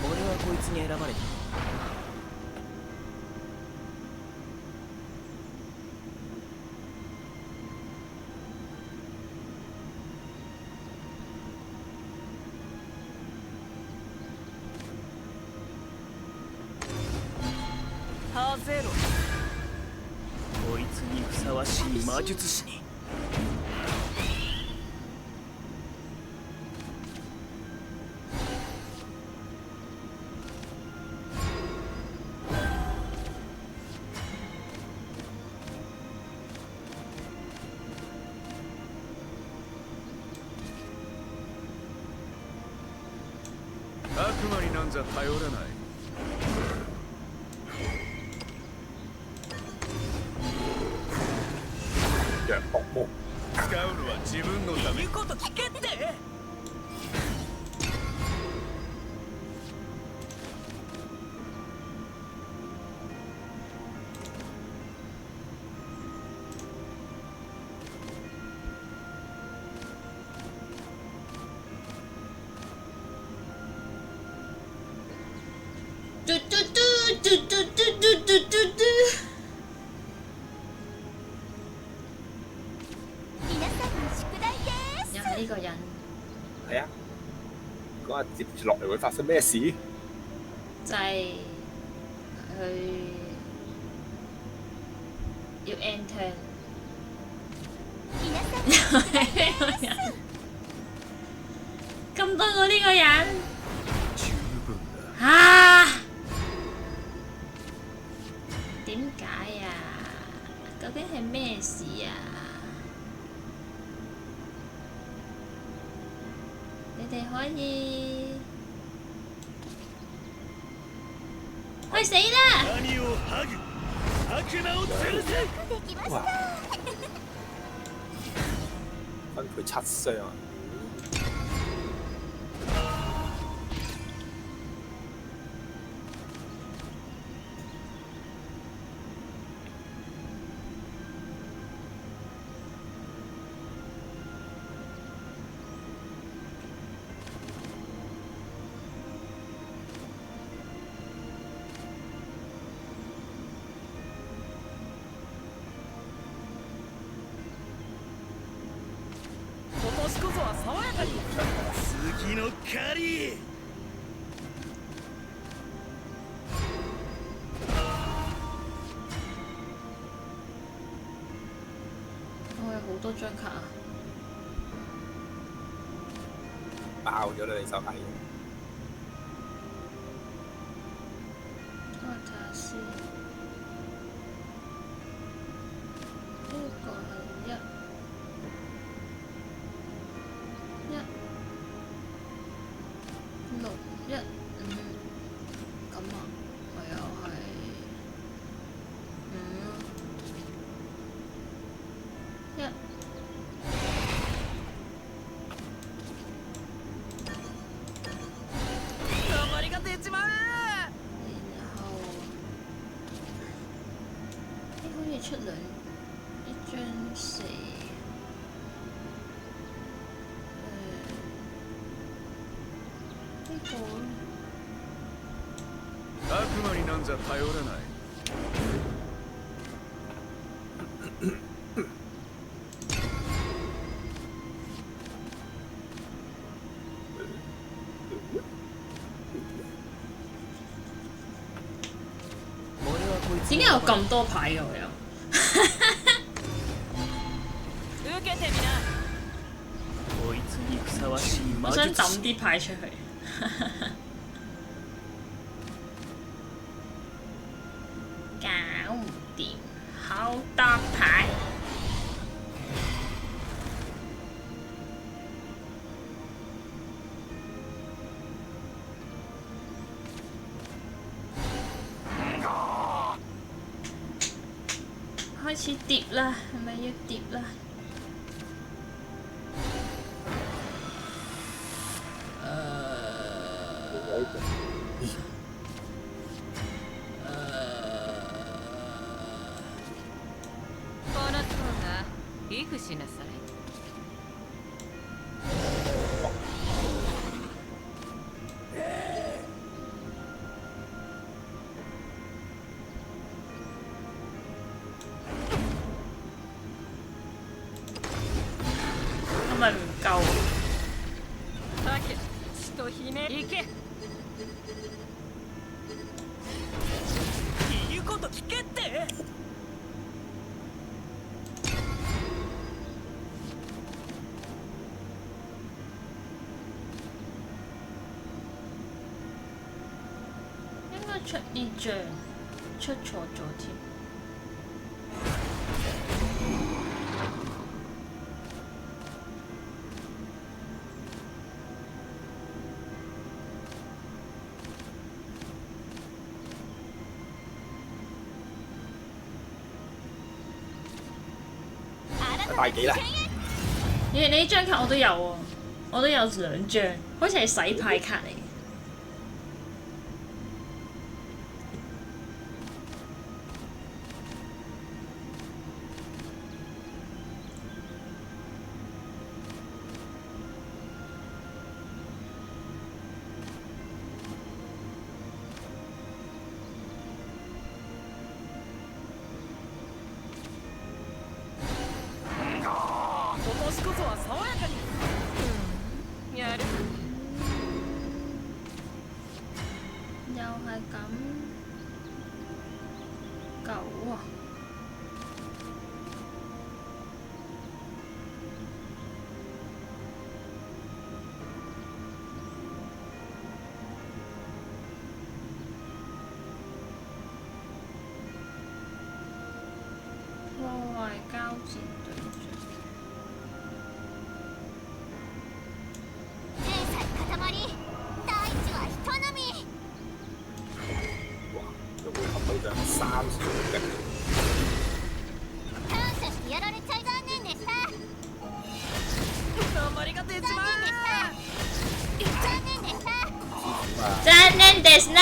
Speaker 5: 俺はこいつに選ばれた。
Speaker 3: ハゼロ。
Speaker 5: こいつにふさわしい魔術師に。悪魔になんざ頼らない。
Speaker 1: 藥惡魔，
Speaker 5: 使うのは自分のため
Speaker 3: 言う。こと聞けって。
Speaker 6: 呢個人。
Speaker 1: 係啊，講下接住落嚟會發生咩事？
Speaker 6: 就係佢要 end turn。呢個人咁多個呢個人啊？點解啊？究竟係咩事啊？你哋可以去死啦！
Speaker 1: 哇！分配7傷啊！
Speaker 5: 今年こそは爽やかに次の狩り。
Speaker 6: 我有好多張卡啊！
Speaker 1: 爆咗啦！你手係。
Speaker 6: 我睇下先，呢個係1、6、1，咁啊，我又係5、1。
Speaker 5: 頑張りが出ちまう。
Speaker 6: 然後可以出一張4，呢個
Speaker 5: 悪魔になんざ頼らない。
Speaker 6: 點解有咁多牌嘅我有？
Speaker 3: 受けてみな。
Speaker 5: こいつにふさわしい
Speaker 6: 我
Speaker 5: 魔術
Speaker 6: 想抌啲牌出去。搞唔掂，好多牌。開始疊啦，係咪要疊啦？
Speaker 3: この方が寄付しなさい。
Speaker 6: 係咪唔夠？
Speaker 3: だけ血とひね行け。
Speaker 5: 言うこと聞けって。
Speaker 6: 應該出呢張，出錯咗添。
Speaker 1: 大幾啦？
Speaker 6: 你呢張卡我都有喎，我都有2張，好似係洗牌卡嚟嘅。
Speaker 5: 今年こそは爽やかに。
Speaker 3: やる
Speaker 6: 又係咁狗啊！破壞交戰對象。
Speaker 4: 天才塊大地は人並み
Speaker 1: 哇！一回合到張3次嘅，
Speaker 4: 感謝してやられちゃい残念でした
Speaker 5: 頑張りが出ちま
Speaker 4: 残念でした
Speaker 1: 咁啊！
Speaker 6: 残念ですな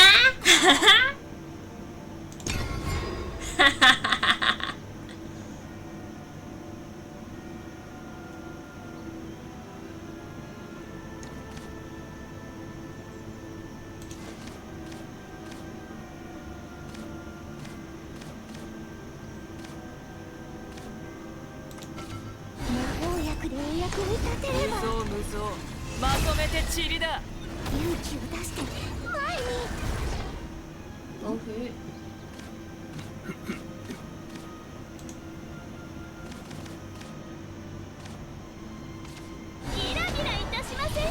Speaker 4: 魔法薬でお役に立てれば
Speaker 3: 無造無造まとめてチリだ
Speaker 4: 勇気を出して前に
Speaker 6: 冇血。
Speaker 4: ギラギラいたしませんか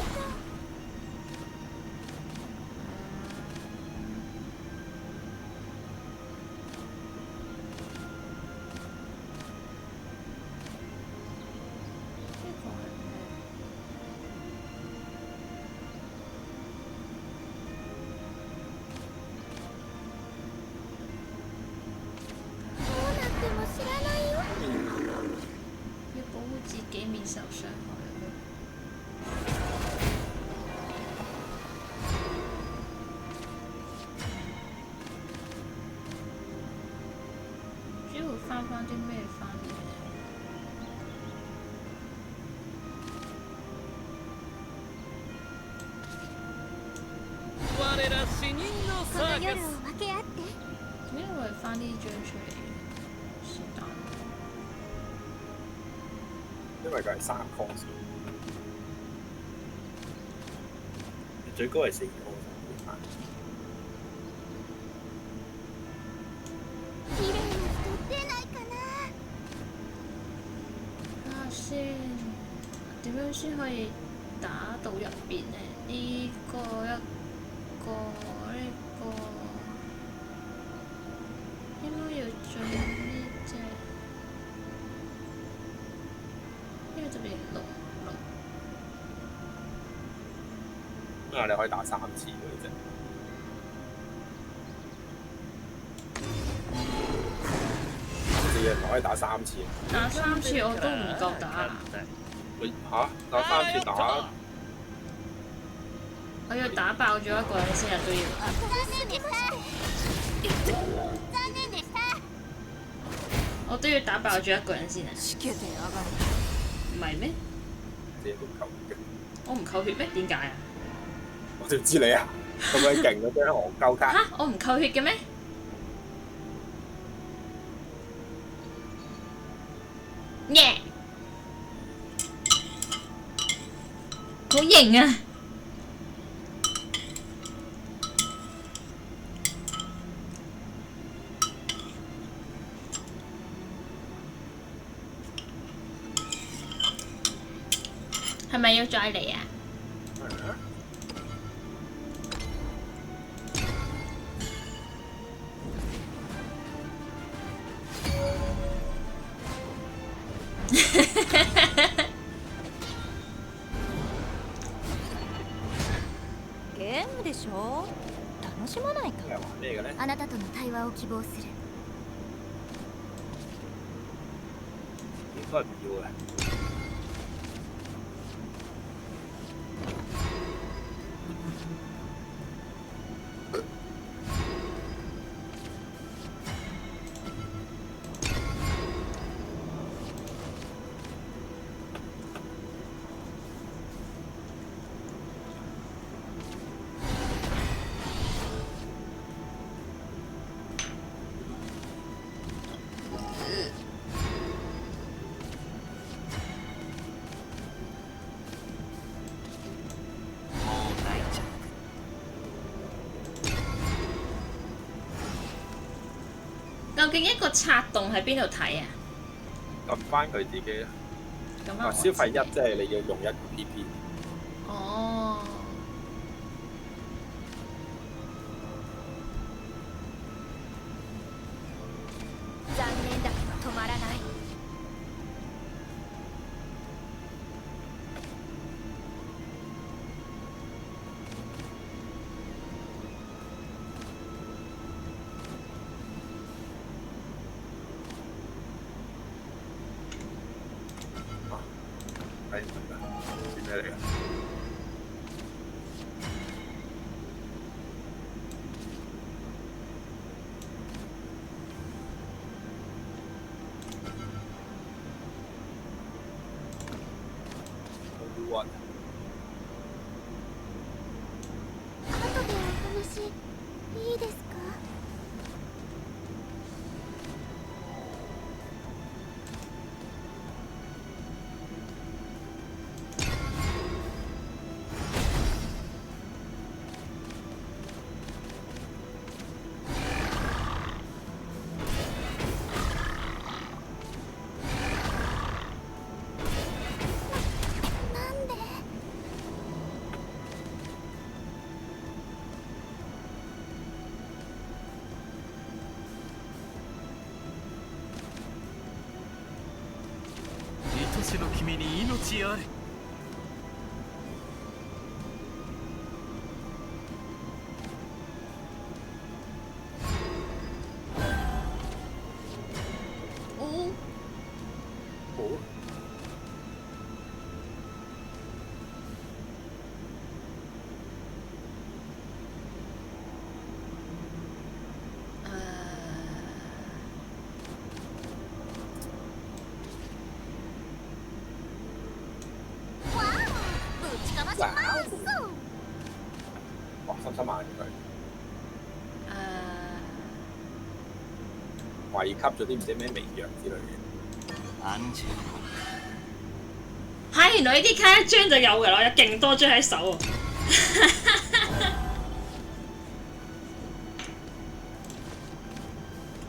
Speaker 4: どうなっても知らないよ
Speaker 6: 要保護自己免受傷害。主要翻啲咩翻嚟？
Speaker 5: 我ら死人の
Speaker 4: こ
Speaker 5: サーカス
Speaker 4: の夜を分け合って
Speaker 6: 點解會翻呢張出嚟嘅？是但。
Speaker 1: 因為佢係3 cost，最高係4 cost。
Speaker 4: 綺麗な人出ないかな
Speaker 6: 睇下先，點樣先可以打到入邊呢？呢個一個呢個應該要進呢隻，呢個就變6。
Speaker 1: 因為你可以打3次嘅啫。隻嘢唔可以打3次。
Speaker 6: 打3次我都唔夠打，
Speaker 1: 你打3次打，
Speaker 6: 我要打爆咗一個人先啊都要。
Speaker 4: 残念でした残念でした
Speaker 6: 我都要打爆咗一個人先啊，
Speaker 3: しけてやがる
Speaker 6: 唔係咩？
Speaker 1: 自己都唔夠嘅。
Speaker 6: 我唔扣血咩？點解啊？
Speaker 1: 我就知你啊，咁鬼勁嗰張戇鳩卡。
Speaker 6: 嚇！我唔扣血嘅咩？耶！好型啊！係咪要再嚟啊？
Speaker 4: ゲームでしょ楽しまないか
Speaker 1: 係玩咩嘅咧？
Speaker 4: あなたとの対話を希望する
Speaker 1: 應該唔要嘅。
Speaker 2: 竟一個策動喺邊度睇啊？
Speaker 1: 撳翻佢自己啦。
Speaker 2: 咁啊，
Speaker 1: 消費1即係你要用1 PP。
Speaker 2: 哦。
Speaker 4: 残念だけど止まらない。
Speaker 1: 係知咩嚟㗎？後
Speaker 4: でお話いいですか？
Speaker 5: 愛しの君に命あれ。
Speaker 1: 哇，33萬佢。維吸咗啲唔知咩微藥之類嘅。
Speaker 5: 安靜。
Speaker 2: 嚇！原來呢啲卡一張就有㗎啦，有勁多張喺手喎。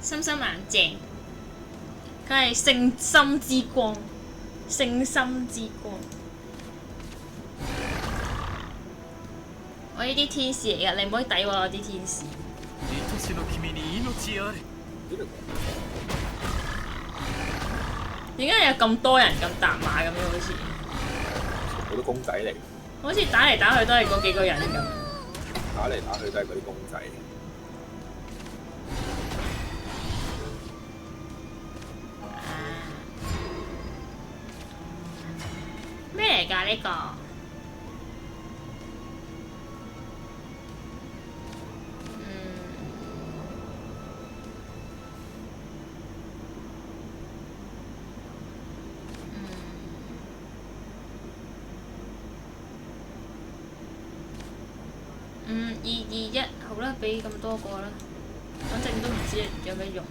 Speaker 2: 心心眼正，佢係聖心之光，聖心之光。我呢啲天使嚟㗎，你唔可以詆毀我啲天使。
Speaker 5: 愛しの君に命あれ。
Speaker 2: 點解有咁多人咁搭馬咁樣？好似
Speaker 1: 全部都公仔嚟。
Speaker 2: 好似打嚟打去都係嗰幾個人咁。
Speaker 1: 打嚟打去都係嗰啲公仔。
Speaker 2: 咩嚟㗎呢個？221好啦，俾咁多個啦，反正都唔知有咩用。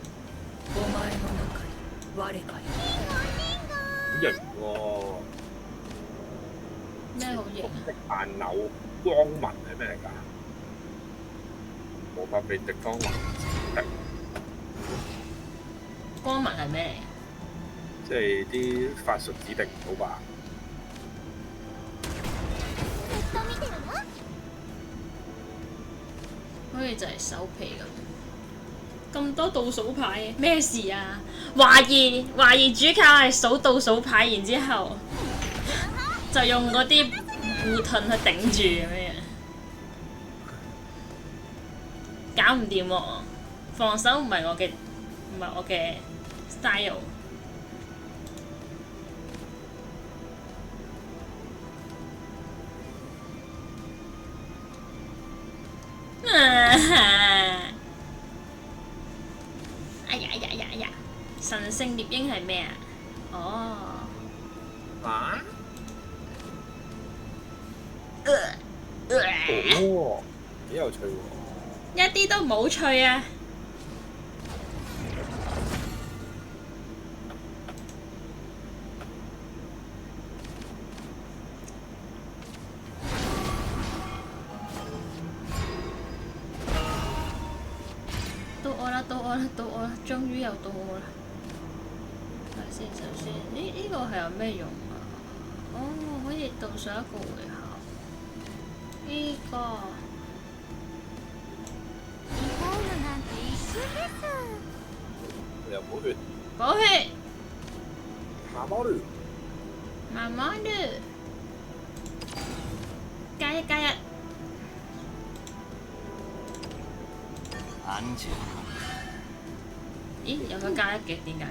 Speaker 3: お前の中に我がいる。
Speaker 1: 好型喎！
Speaker 2: 咩好型啊？
Speaker 1: 紅色眼鈕光紋係咩嚟㗎？無法被敵方攔截。
Speaker 2: 光紋係咩嚟？
Speaker 1: 即係啲法術指定唔到吧？
Speaker 2: 好似就係手皮咁，咁多倒數牌嘅咩事啊？懷疑主角係數倒數牌，然之後就用嗰啲護盾去頂住咁樣，搞唔掂喎！防守唔係我嘅 style。哎呀！神聖獵鷹係咩啊？哦。
Speaker 1: 啊？哦，幾有趣喎！
Speaker 2: 一啲都冇趣啊！到
Speaker 6: 到我啦，到我啦，終於又到我啦。睇下先，首先呢個係有咩用啊？哦，可以到上一個回合。呢個
Speaker 4: 痛いのなんて一瞬です。
Speaker 1: 你又補血，
Speaker 6: 補血，
Speaker 1: 麻毛嘞，
Speaker 6: 慢慢嘅，加一加一。
Speaker 5: 安靜。
Speaker 6: 咦？有個加一嘅，點解？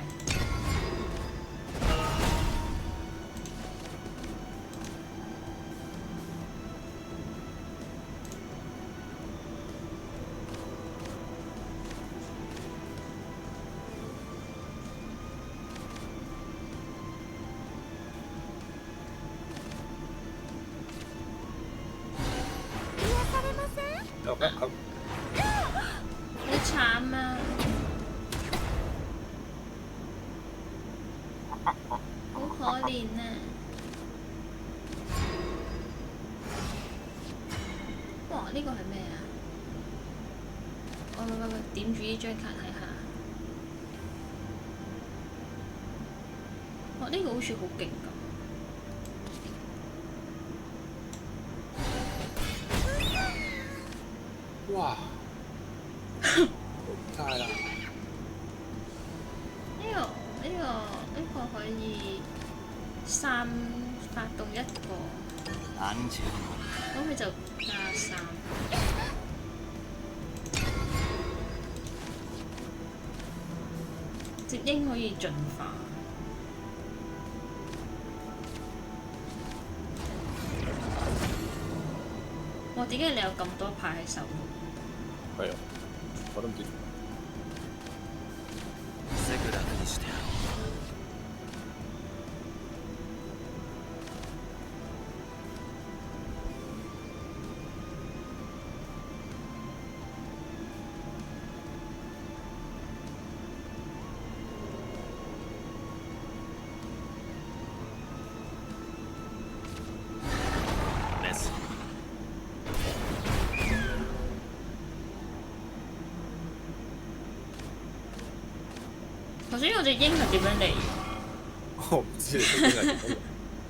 Speaker 1: 又咩咁？
Speaker 6: 好慘啊！好可憐啊！哇！呢個係咩啊？喂，點住呢張卡睇下。哇！呢個好似好勁咁。
Speaker 1: 哇！晒啦！
Speaker 6: 呢個可以3發動1個，
Speaker 5: 安靜。
Speaker 6: 咁佢就加3。隻鷹可以進化。哇！點解你有咁多牌喺手？
Speaker 1: 係啊，我都唔知。
Speaker 5: すぐ楽にしてやろう。メス。
Speaker 6: 頭先我隻鷹係點樣嚟？
Speaker 1: 我唔知你隻鷹係點樣，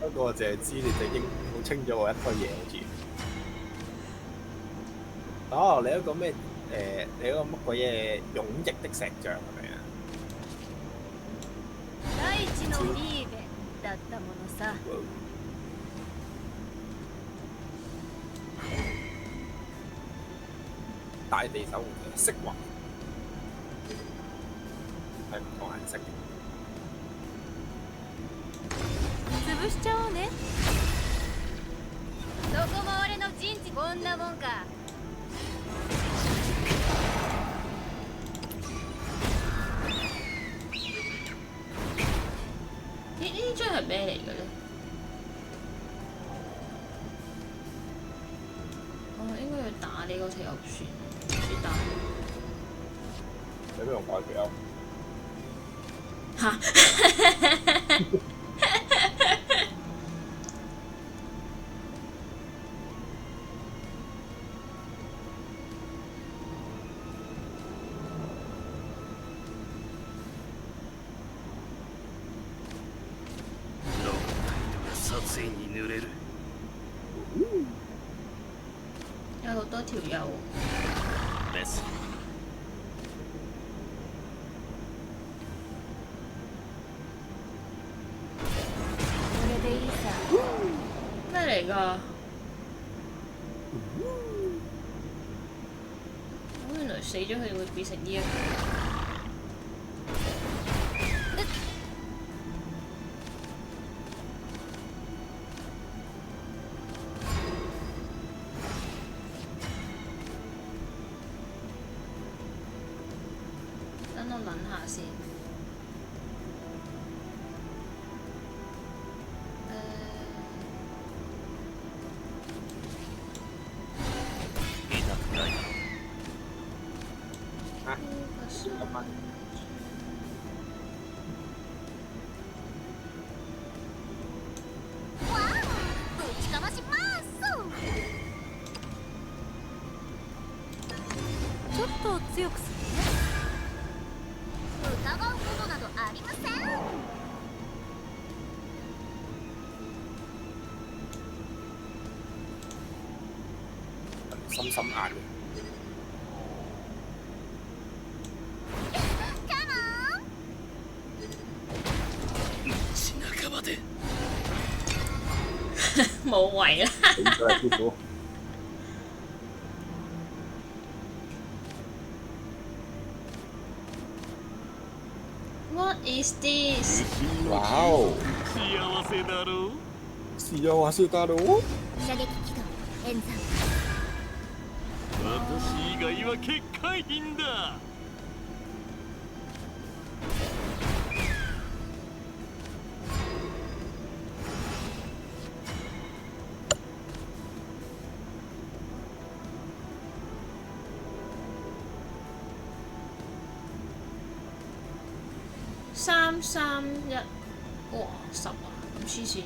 Speaker 1: 不過我淨係知你隻鷹好清咗我一堆嘢好似。哦，你一個咩？你一個乜鬼嘢蛹翼的石像係咪啊？
Speaker 4: 大地のリーベだったものさ。
Speaker 1: 大地守護者色環，係唔同顏色嘅。
Speaker 4: 潰しちゃおうね。どこも俺の陣地こんなもんか。
Speaker 6: 呢張係咩嚟嘅咧？我應該要打你嗰條船，輸打。
Speaker 1: 有咩用怪佢啊？
Speaker 6: 嚇！
Speaker 5: 殺意に濡れる。
Speaker 6: 有好多條友。
Speaker 5: メス。
Speaker 4: これでいいさ。
Speaker 6: 咩嚟㗎？原來死咗佢會變成呢一個。等我諗下先。
Speaker 5: 痛くない。
Speaker 4: ぶちかまします。ちょっと強くするね。
Speaker 1: 心心眼嘅。
Speaker 6: 冇謂啦。
Speaker 1: 死咗啦，師傅！
Speaker 6: What is this？
Speaker 1: 哇哦！
Speaker 5: 幸せだろう。
Speaker 1: 幸せだろう？
Speaker 4: 射撃軌道演算
Speaker 5: 私以外は結界品だ。
Speaker 6: 331，哇10啊，咁黐線，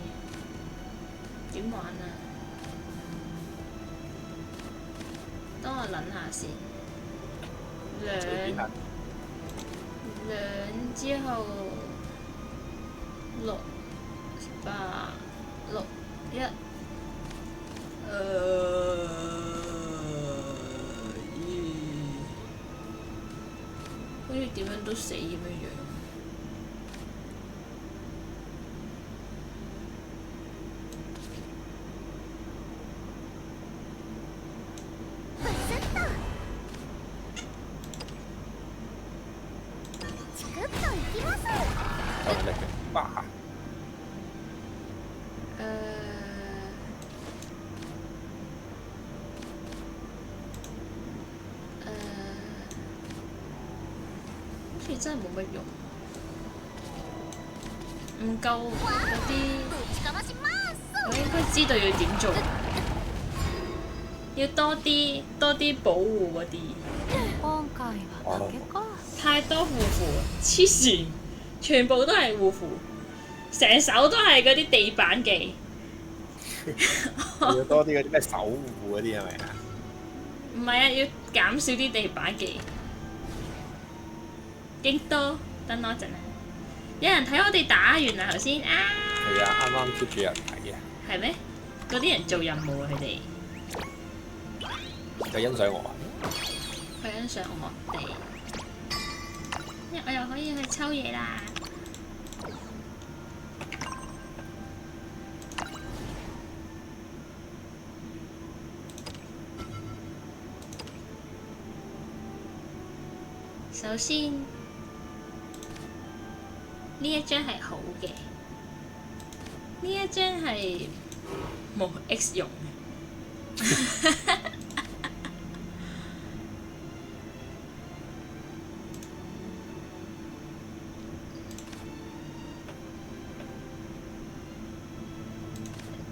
Speaker 6: 點玩啊？等我諗下先，兩之後6、8、6、1，好似點樣都死咁樣樣。
Speaker 1: 哇！
Speaker 6: 好似真係冇乜用，唔夠嗰啲，我應該知道要點做，要多啲保護嗰啲。
Speaker 4: 今回はだけか
Speaker 6: 太多護符，黐線，全部都係護符，成手都係嗰啲地板技。
Speaker 1: 要多啲嗰啲咩守護嗰啲係咪啊？
Speaker 6: 唔係啊，要減少啲地板技。勁多，等我一陣啊！有人睇我哋打完啦頭先啊！
Speaker 1: 係啊，啱啱 keep 住有人睇啊！
Speaker 6: 係咩？嗰啲人做任務啊，佢哋
Speaker 1: 就欣賞我啊！
Speaker 6: 佢欣賞我哋，因為我又可以去抽嘢啦。首先，呢一張係好嘅，呢一張係冇 X 用嘅。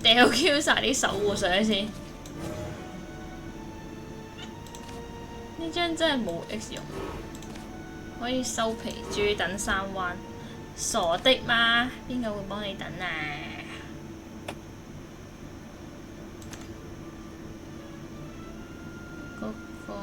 Speaker 6: 掉 Q 晒啲守護相先，呢張真係冇 X 用，可以收皮，仲要等3彎，傻的嗎？邊個會幫你等啊？嗰個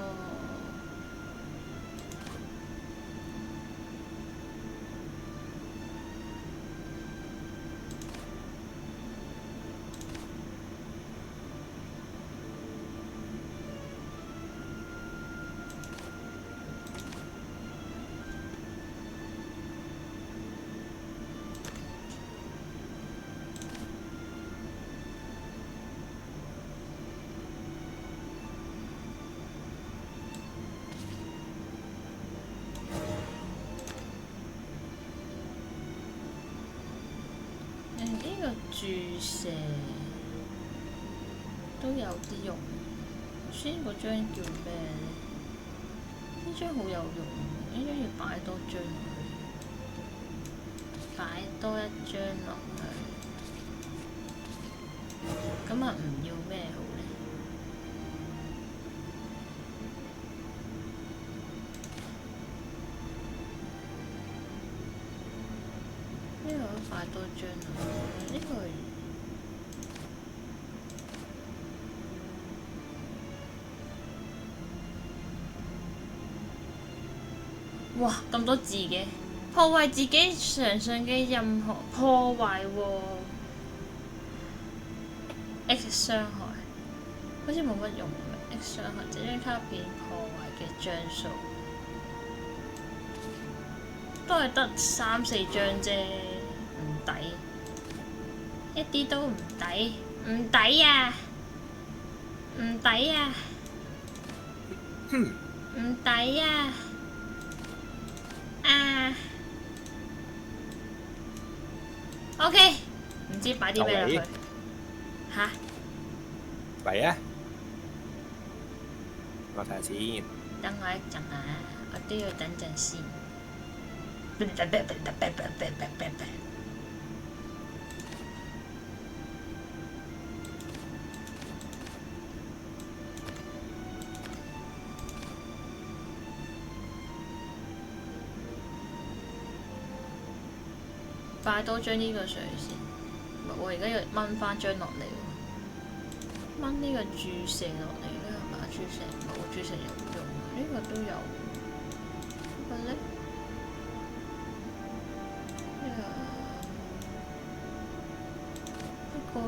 Speaker 6: 呢個注射都有啲用。先嗰張叫咩咧？呢張好有用，呢張要擺多張落去，擺多一張落去。咁啊，唔要咩好咧？呢個都擺多張啊！呢個哇咁多字嘅，破壞自己場上嘅任何破壞喎 ，X 傷害，好似冇乜用咁樣。X 或者張卡片破壞嘅張數都係得3、4張啫，唔抵，一啲都唔抵，唔抵啊！唔抵啊！唔抵啊！啊 ！OK， 唔知擺啲咩落去吓？
Speaker 1: 嚟啊！我睇下先。
Speaker 6: 等我一陣啊，我都要等陣先。擺多張呢個上去先，我而家要掹翻張落嚟喎，掹呢個注射落嚟咧係嘛？注射冇，注射有用，呢個都有，呢個咧，呢個咯，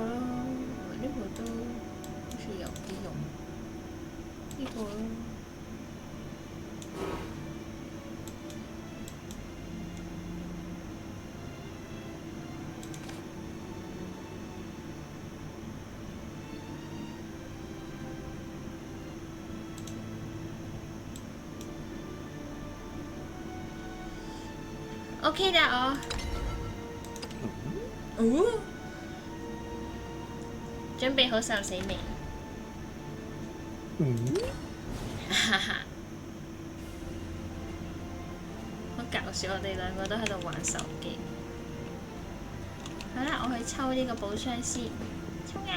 Speaker 6: 呢個都好似有啲用，呢個咯。OK 啦，哦，準備好受死未？哈哈，好搞笑，我哋兩個都喺度玩手機。好啦，我去抽呢個寶箱先，衝啊！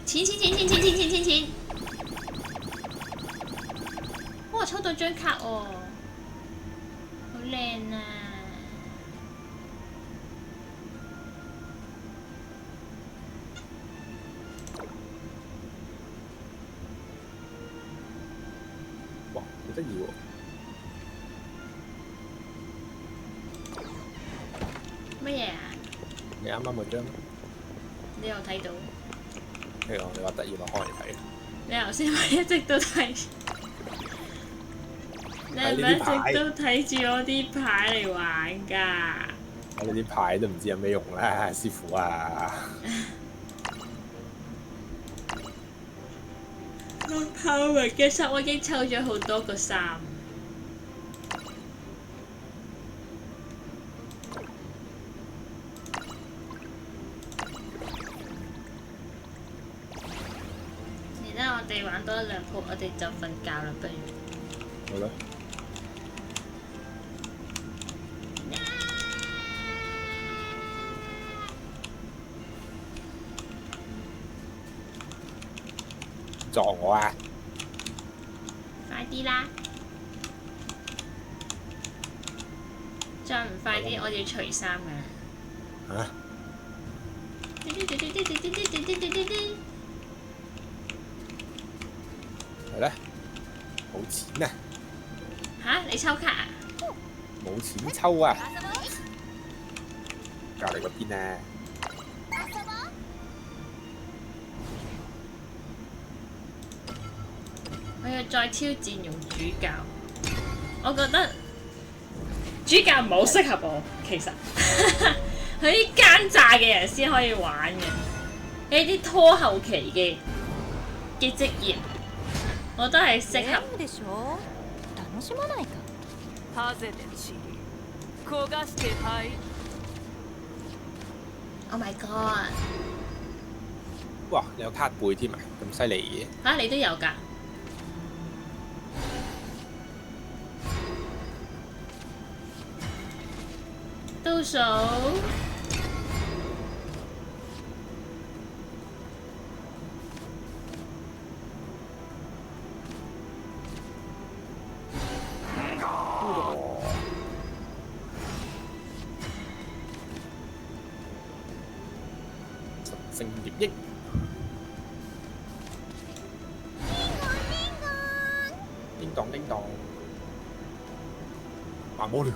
Speaker 6: 錢！哇！抽到張卡喎，好靚啊！
Speaker 1: 哇，好得意喎！
Speaker 6: 乜嘢啊？
Speaker 1: 你啱啱嗰張，
Speaker 6: 你又睇到？
Speaker 1: 你話得意，我開嚟睇。
Speaker 6: 你頭先咪一直都睇？你係咪一直都睇住我啲牌嚟玩㗎？
Speaker 1: 我哋啲牌都唔知有咩用啦，師傅啊！
Speaker 6: 我透明嘅衫，我已經抽咗好多個衫。而家我哋玩多2鋪，我哋就瞓覺啦，不如。
Speaker 1: 好啦。撞我啊！
Speaker 6: 快啲啦！再唔快啲，我要除衫㗎啦！
Speaker 1: 係咧，冇錢啊！
Speaker 6: 吓？你抽卡啊？
Speaker 1: 冇錢抽啊！隔離嗰邊啊！
Speaker 6: 我要再挑戰用主教，我覺得主教唔係好適合我，其實佢啲奸詐嘅人先可以玩嘅，呢啲拖後期嘅職業，我都係適合。Oh my god！
Speaker 1: 哇！你有卡背添啊，咁犀利嘅！
Speaker 6: 嚇你都有㗎？倒數。
Speaker 1: 神聖獵鷹。叮當叮當，話冇了。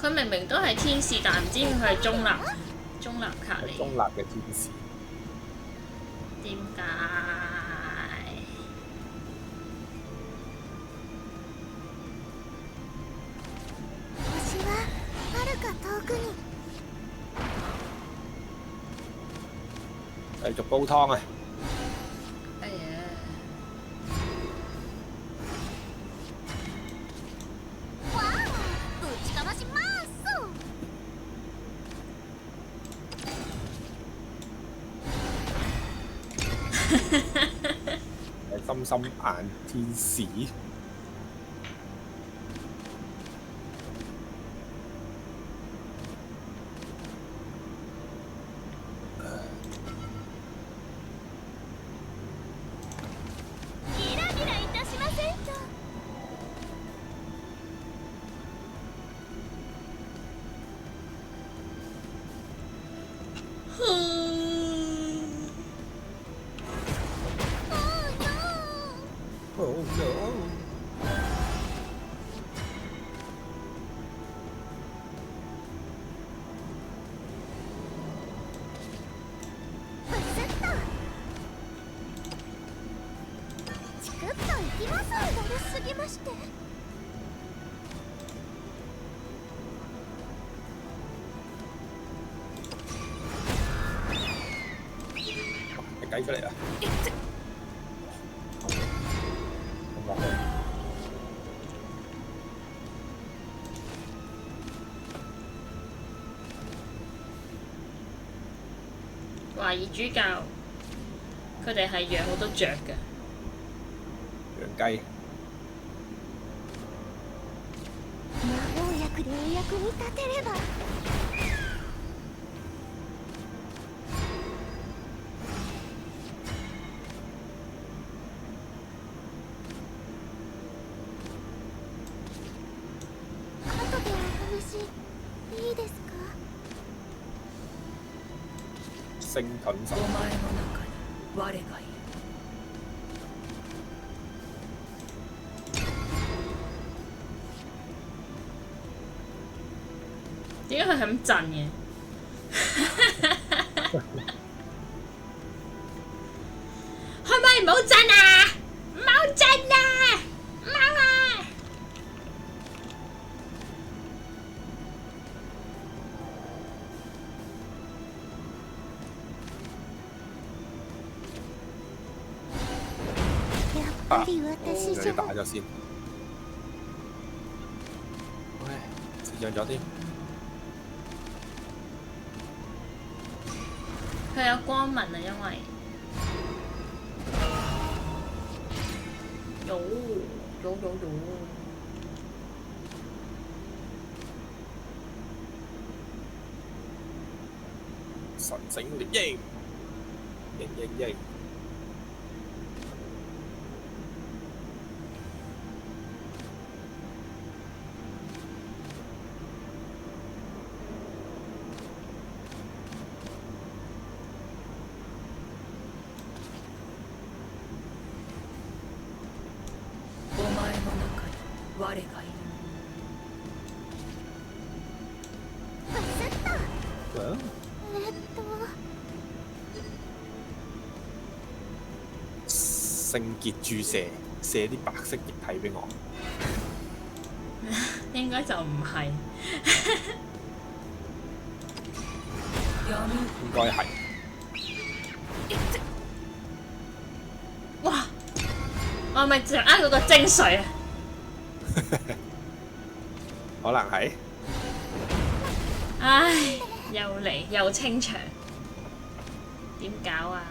Speaker 6: 佢明明都係天使，但唔知佢係中立卡嚟。
Speaker 1: 中立嘅天使。
Speaker 6: 點解？
Speaker 4: 星は遥か遠くに。
Speaker 1: 繼續煲湯啊！
Speaker 6: 哎呀！
Speaker 4: わお、ぶちかまします。
Speaker 1: 係心心眼天使。
Speaker 4: ギラギラいたしませんと。
Speaker 1: Oh no！
Speaker 4: ブスッと。チクッといきます。だるすぎまして。
Speaker 1: 隻雞出嚟啦！咁落去。
Speaker 6: 懷疑主教，佢哋係養好多雀嘅。
Speaker 1: 養雞。
Speaker 4: 魔法薬でお役に立てれば。後でお話いいですか？
Speaker 1: 星盾神。
Speaker 3: お前の中に我がいる。
Speaker 6: 點解佢係咁震嘅？可唔可以唔好震啊？唔好震啊！唔好啊！
Speaker 4: やっぱり私じゃ。
Speaker 1: 你打咗先。唉，智障咗添。
Speaker 6: 佢有光紋啊，因為有。
Speaker 1: 神聖獵鷹，鷹。
Speaker 3: お前の中に我がいる。
Speaker 4: ブスッと。
Speaker 1: 啊聖潔注射，射啲白色液體俾我。
Speaker 6: 應該就唔係。
Speaker 1: 應該係。
Speaker 6: 哇！我係咪掌握嗰個精髓啊？
Speaker 1: 可能係。
Speaker 6: 唉，又嚟又清場，點搞啊？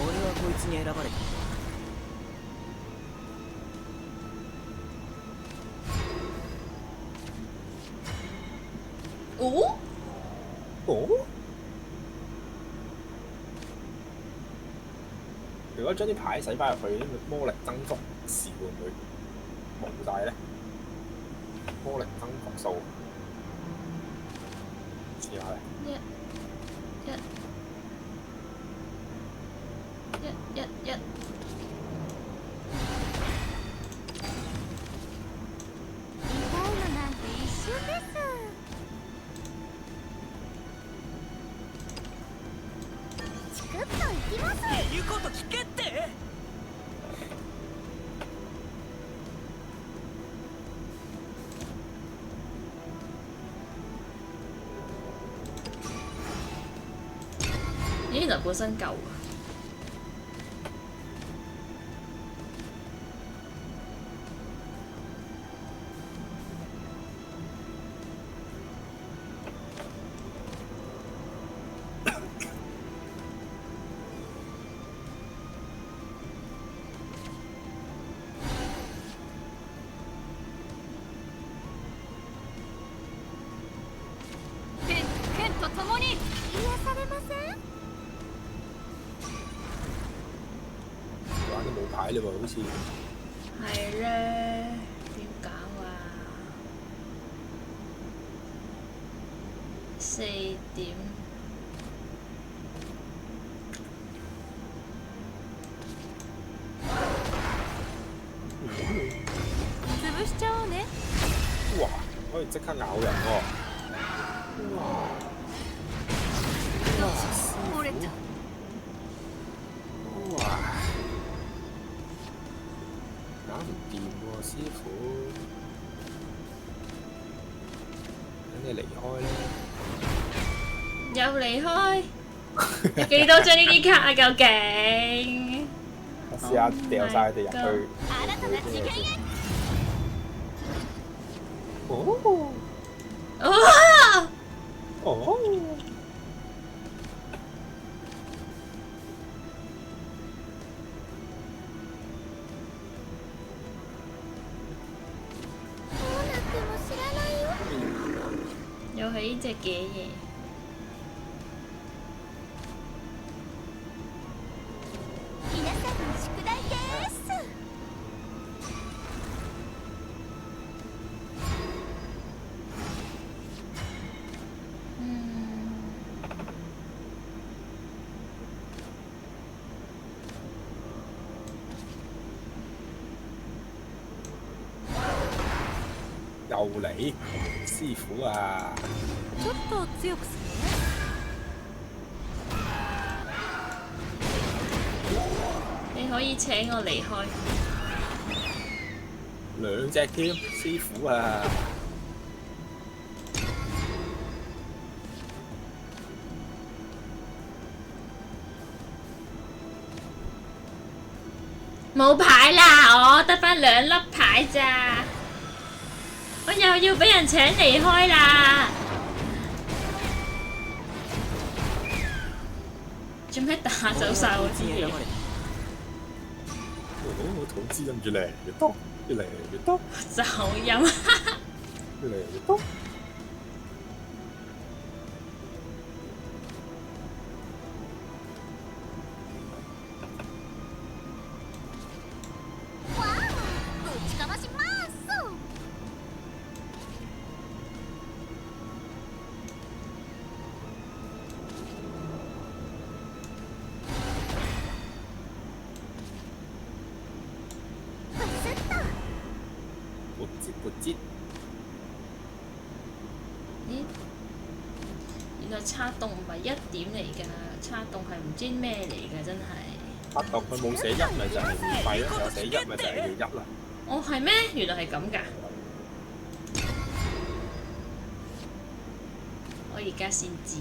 Speaker 5: 俺はこいつに選ばれた。
Speaker 6: 哦？
Speaker 1: 哦？如果將啲牌洗翻入去，魔力增幅時會唔會冇晒咧？魔力增幅數，試下咧。
Speaker 6: 一。
Speaker 4: クッといきます。
Speaker 5: 言うこと聞けって。
Speaker 6: 呢度本身夠啊。
Speaker 4: 剣と共に癒されません？
Speaker 1: 玩都冇牌嘞喎，好似。
Speaker 6: 係咧，點搞啊？4點。
Speaker 4: 潰しちゃおうね。
Speaker 1: 哇！可以即刻咬人喎！
Speaker 4: 折れた。
Speaker 1: 哇！搞唔掂喎，師傅，等你離開啦！
Speaker 6: 又離開？有幾多張呢啲卡啊？究竟？
Speaker 1: 我試下掉晒佢哋入去。
Speaker 4: 新たな次元へ。
Speaker 1: 哦
Speaker 6: 哦！
Speaker 1: 哦！
Speaker 4: どうなっても知らないよ。
Speaker 6: 又係呢隻嘅嘢。
Speaker 4: 皆さんの宿題です。
Speaker 1: 又嚟，師傅啊！
Speaker 4: ちょっと強くするね。
Speaker 6: 你可以請我離開。
Speaker 1: 兩隻添，師傅啊！
Speaker 6: 冇牌啦，我得返2粒牌咋。我又要俾人請離開啦！做咩打走晒我啲嘢？
Speaker 1: 我投資人越嚟越多，越嚟越多，
Speaker 6: 走音。
Speaker 1: 越嚟越多。
Speaker 4: わあ、ぶちかまします。
Speaker 1: 活節，
Speaker 6: 咦？原來拆洞唔係1點嚟㗎，拆洞係唔知咩嚟㗎，真係。
Speaker 1: 發動佢冇寫1咪就係免費咯，有寫1咪就係要1啦。
Speaker 6: 哦，係咩？原來係咁㗎。我而家先知。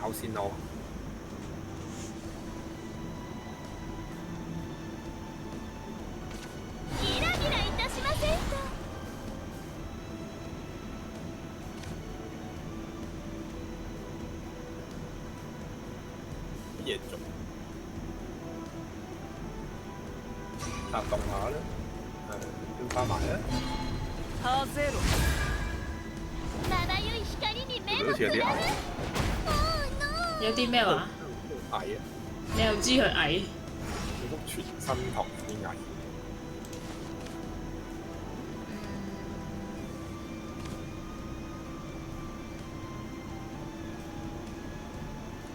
Speaker 1: 考先咯。
Speaker 4: ギラギラいたしませんか。
Speaker 1: 乜嘢做？發動下啦，轉翻埋啦。
Speaker 5: ハゼロ。
Speaker 4: まばゆい光に目も
Speaker 1: 好似有啲矮。
Speaker 6: 有啲咩話？
Speaker 1: 矮啊！
Speaker 6: 你又知佢矮？
Speaker 1: 佢幅全身同啲矮。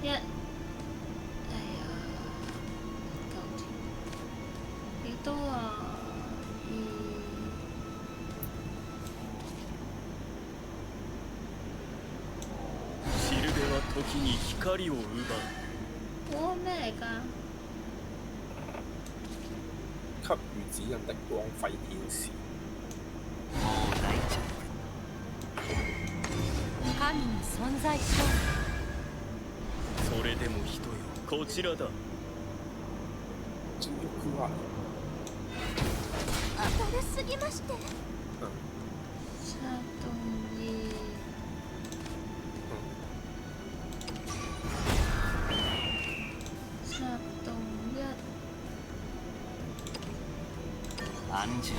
Speaker 6: 哎呀，9條，幾多啊？
Speaker 5: シルベは時に光を奪う。
Speaker 2: 哇咩嚟㗎？
Speaker 1: 給予指引的光輝天使。
Speaker 5: もう大丈
Speaker 4: 神に存在しろ。
Speaker 5: 夫それでも人よこちらだ
Speaker 1: 主力は
Speaker 4: 明るすぎまして。
Speaker 2: 沙東二沙東一
Speaker 5: 安住の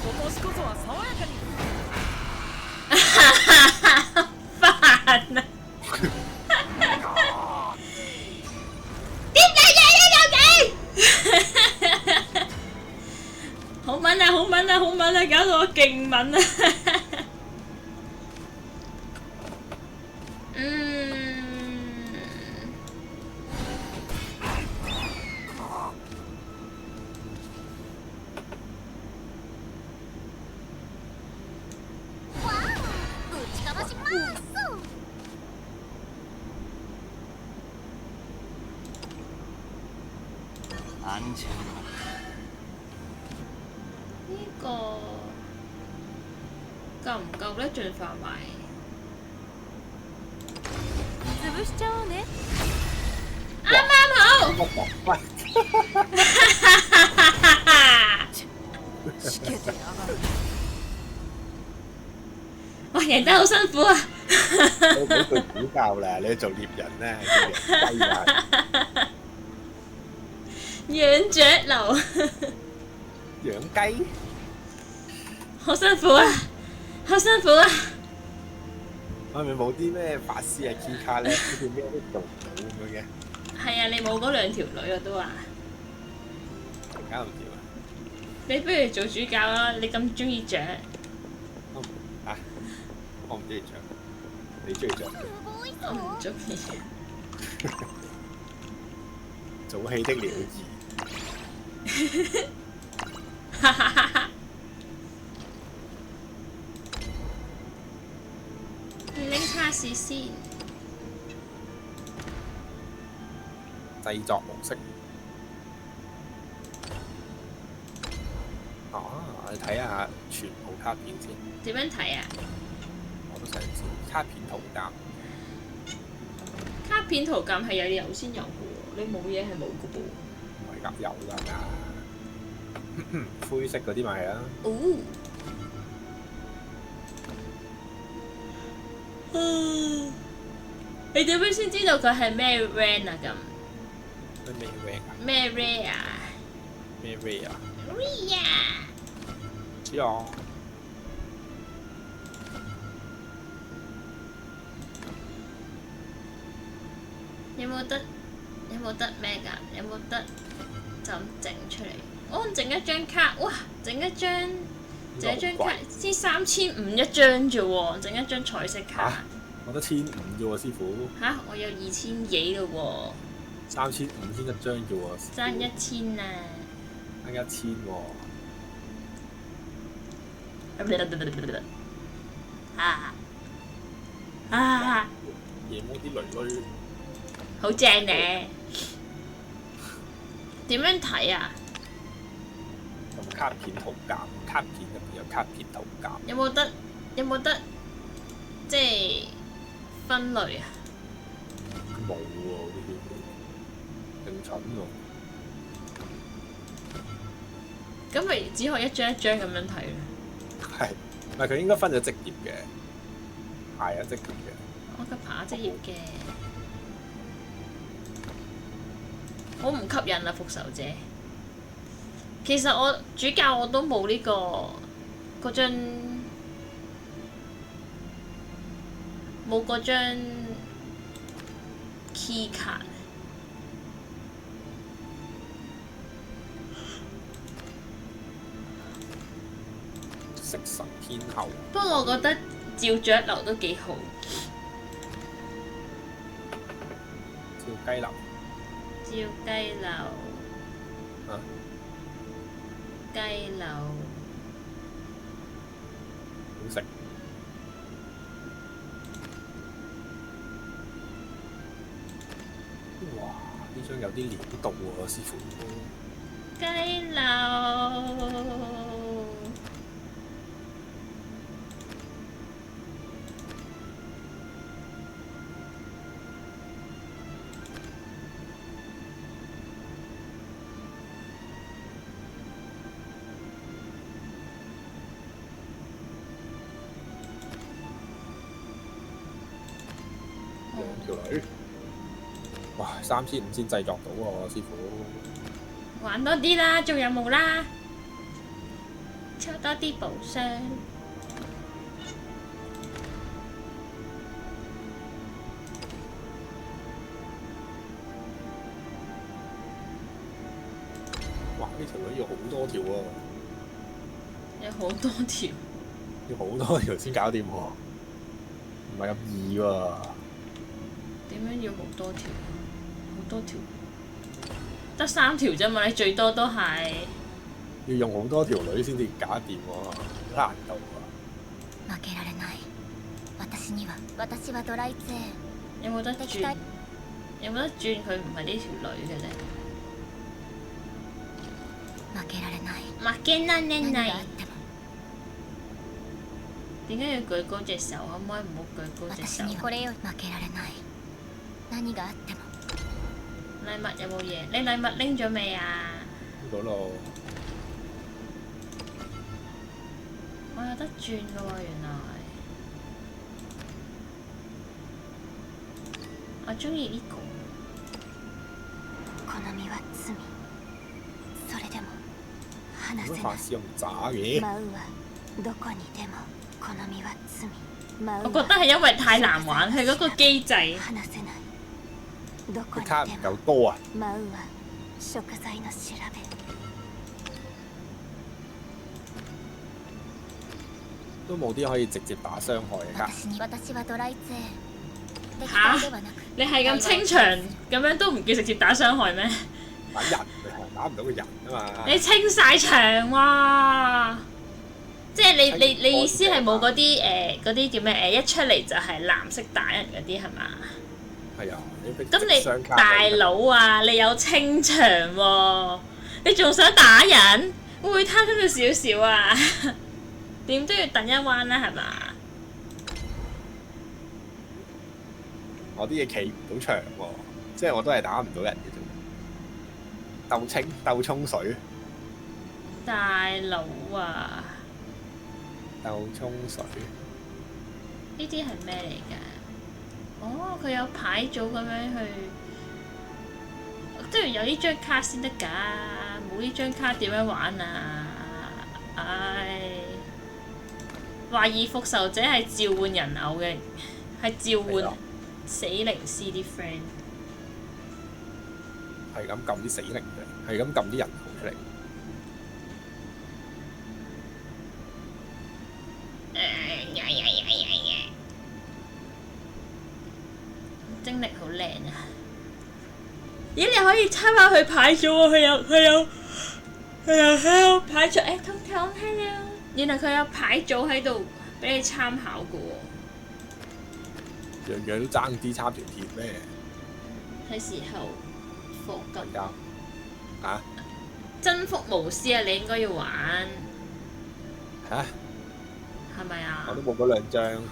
Speaker 5: 今年こそは爽やかに
Speaker 2: 煩啊！點解嘅？好敏啊！好敏啊！好敏啊！搞到我勁敏啊！
Speaker 4: ぶちかまします。
Speaker 5: 安住の
Speaker 2: 呢個夠唔夠咧？進化埋
Speaker 4: 潰しちゃおうね。
Speaker 2: 啱啱好。
Speaker 1: 乜博？喂，
Speaker 3: しけてやがる
Speaker 2: 哇！贏得好辛苦啊！
Speaker 1: 我俾佢指教啦，你做獵人咧，叫人雞啊，
Speaker 2: 養雀樓，
Speaker 1: 養雞。
Speaker 2: 好辛苦啊！好辛苦啊！
Speaker 1: 係咪冇啲咩法師啊 key 卡咧？好似咩都做唔到咁樣嘅，
Speaker 2: 係啊，你冇嗰兩條女我都話，
Speaker 1: 搞唔掂啊！
Speaker 2: 你不如做主教啦！你咁中意雀，
Speaker 1: 啊，我唔中意唱，你中意唱？
Speaker 2: 我唔中意。
Speaker 1: 早起的鳥兒，
Speaker 2: 哈哈哈哈！拎卡士先，
Speaker 1: 製作模式。啊！你睇下全部卡片先，
Speaker 2: 點樣睇啊？
Speaker 1: 我都想知卡片圖鑑。
Speaker 2: 卡片圖鑑係有先有嘅喎，你冇嘢係冇嘅噃。
Speaker 1: 唔係㗎，有㗎。灰色嗰啲咪係啦。
Speaker 2: 哦。你點樣先知道佢係咩 rare 啊？咁
Speaker 1: 咩 rare 啊？
Speaker 2: 咩 rare 啊
Speaker 1: 咩 rare 啊？
Speaker 2: ？rare
Speaker 1: 知啊。
Speaker 2: 有冇得咩㗎？有冇得就咁整出嚟？哦，整一張卡，哇！整一張卡先3500一張啫喎，整一張彩色卡。
Speaker 1: 我得1500啫喎，師傅。
Speaker 2: 嚇！我有2000幾咯
Speaker 1: 3500先一張啫喎。
Speaker 2: 喎，爭1000啊！
Speaker 1: 爭1000喎。夜魔啲女女。
Speaker 2: 好正呢！點樣睇啊？
Speaker 1: 有冇卡片圖鑑？卡片入邊有卡片圖鑑。
Speaker 2: 有冇得即係分類啊？
Speaker 1: 冇喎，呢啲勁蠢喎。
Speaker 2: 咁咪只可以一張一張咁樣睇咯。
Speaker 1: 係，唔係佢應該分咗職業嘅，係啊職業嘅。
Speaker 2: 我嘅爬職業嘅，好唔吸引啊！復仇者。其實我主教我都冇呢嗰張冇嗰張 key 卡。
Speaker 1: 食神天后。
Speaker 2: 不過我覺得照雀樓都幾好。
Speaker 1: 照雞樓。
Speaker 2: 照雞樓。
Speaker 1: 啊？
Speaker 6: 柳。
Speaker 1: 好食。哇！呢張有啲料到喎，師傅。
Speaker 6: 雞柳。
Speaker 1: 條女，哇！3500先製作到喎，師傅。
Speaker 6: 玩多啲啦，做任務啦，抽多啲寶箱。
Speaker 1: 哇！呢條女要好多條喎，
Speaker 6: 有好多條。
Speaker 1: 要好多條先搞掂喎，唔係咁易喎。
Speaker 6: 點樣要好多條？好多條，得3條啫嘛！你最多都係
Speaker 1: 要用好多條女先至搞掂喎，好難度啊！
Speaker 4: 負けられない。私はドライツェ。
Speaker 6: 有冇得轉？有冇得轉佢唔係呢條女嘅咧？
Speaker 4: 負けられない。
Speaker 6: 負けられ
Speaker 4: 何
Speaker 6: ない。
Speaker 4: があっても
Speaker 6: 點解要舉高隻手？可唔可以唔好舉高隻手？
Speaker 4: 私にこれより負けられない。何があっても。
Speaker 6: 禮物有冇嘢？你禮物拎咗未啊？
Speaker 1: 嗰度
Speaker 6: 我有得轉嘅喎，原來。我中意呢個。
Speaker 4: 好みは罪。それでも離
Speaker 1: 點解
Speaker 4: せない。
Speaker 1: 法師咁渣嘅？
Speaker 4: 舞うはどこにでも好みは罪。舞
Speaker 6: 我覺得係因為太難玩，佢嗰個機制。
Speaker 4: 離せない。どこに
Speaker 1: 啲卡唔
Speaker 4: でも
Speaker 1: 夠多啊！
Speaker 4: 舞うは食材の調べ。
Speaker 1: 都冇啲可以直接打傷害嘅卡。
Speaker 4: 私はドライツェ。敵
Speaker 6: 嚇
Speaker 4: 対ではなく。
Speaker 6: 你係咁清場咁樣都唔叫直接打傷害咩？
Speaker 1: 打人你打唔到個人啊嘛！
Speaker 6: 你清晒場喎！即係你意思係冇嗰啲叫咩一出嚟就係藍色打人嗰啲係嘛？
Speaker 1: 係啊，
Speaker 6: 咁你大佬啊，你有清場喎，你仲想打人？會唔會貪咗佢少少啊？點都要等一彎啦，係嘛？
Speaker 1: 我啲嘢企唔到場喎，即係我都係打唔到人嘅啫。鬥沖水，
Speaker 6: 大佬啊！
Speaker 1: 鬥沖水，
Speaker 6: 呢啲係咩嚟㗎？哦，佢有牌組咁樣去，都要有呢張卡先得㗎，冇呢張卡點樣玩啊？唉，懷疑復仇者係召喚人偶嘅，係召喚死靈師啲 friend。
Speaker 1: 係咁撳啲死靈出嚟，係咁撳啲人頭出嚟。
Speaker 6: 精力好靚啊！咦，你可以參考佢牌組喎，佢有牌組，通通 hello， 原來佢有牌組喺度俾你參考嘅喎。
Speaker 1: 樣樣都爭啲插條鐵咩？
Speaker 6: 係時候課金。
Speaker 1: 啊？
Speaker 6: 征服巫師啊！你應該要玩。
Speaker 1: 嚇？
Speaker 6: 係咪啊？
Speaker 1: 我都冇嗰兩張。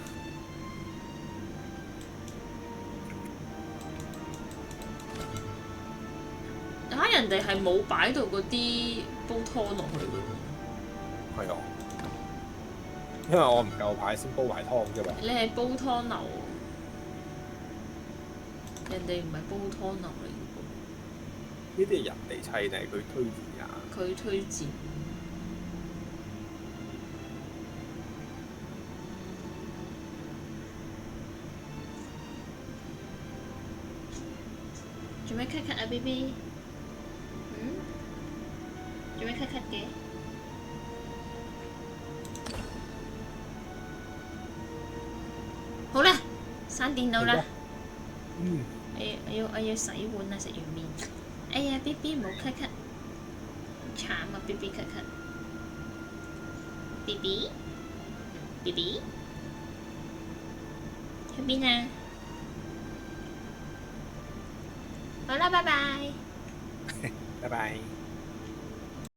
Speaker 6: 人哋係冇擺到嗰啲煲湯落去嘅喎。
Speaker 1: 係啊，因為我唔夠牌先煲埋湯啫嘛。
Speaker 6: 你係煲湯流，人哋唔係煲湯流嚟嘅噃。
Speaker 1: 呢啲係人哋砌定係佢推薦啊？
Speaker 6: 佢推薦。做咩咳咳啊 ，BB？ 做咩咳咳嘅？好啦，閂電腦啦。我要洗碗啦，食完麵。哎呀 ，BB 唔好咳咳，慘啊 ！BB 咳咳。？B B B B 去邊啊？好啦，拜拜。
Speaker 1: 拜拜。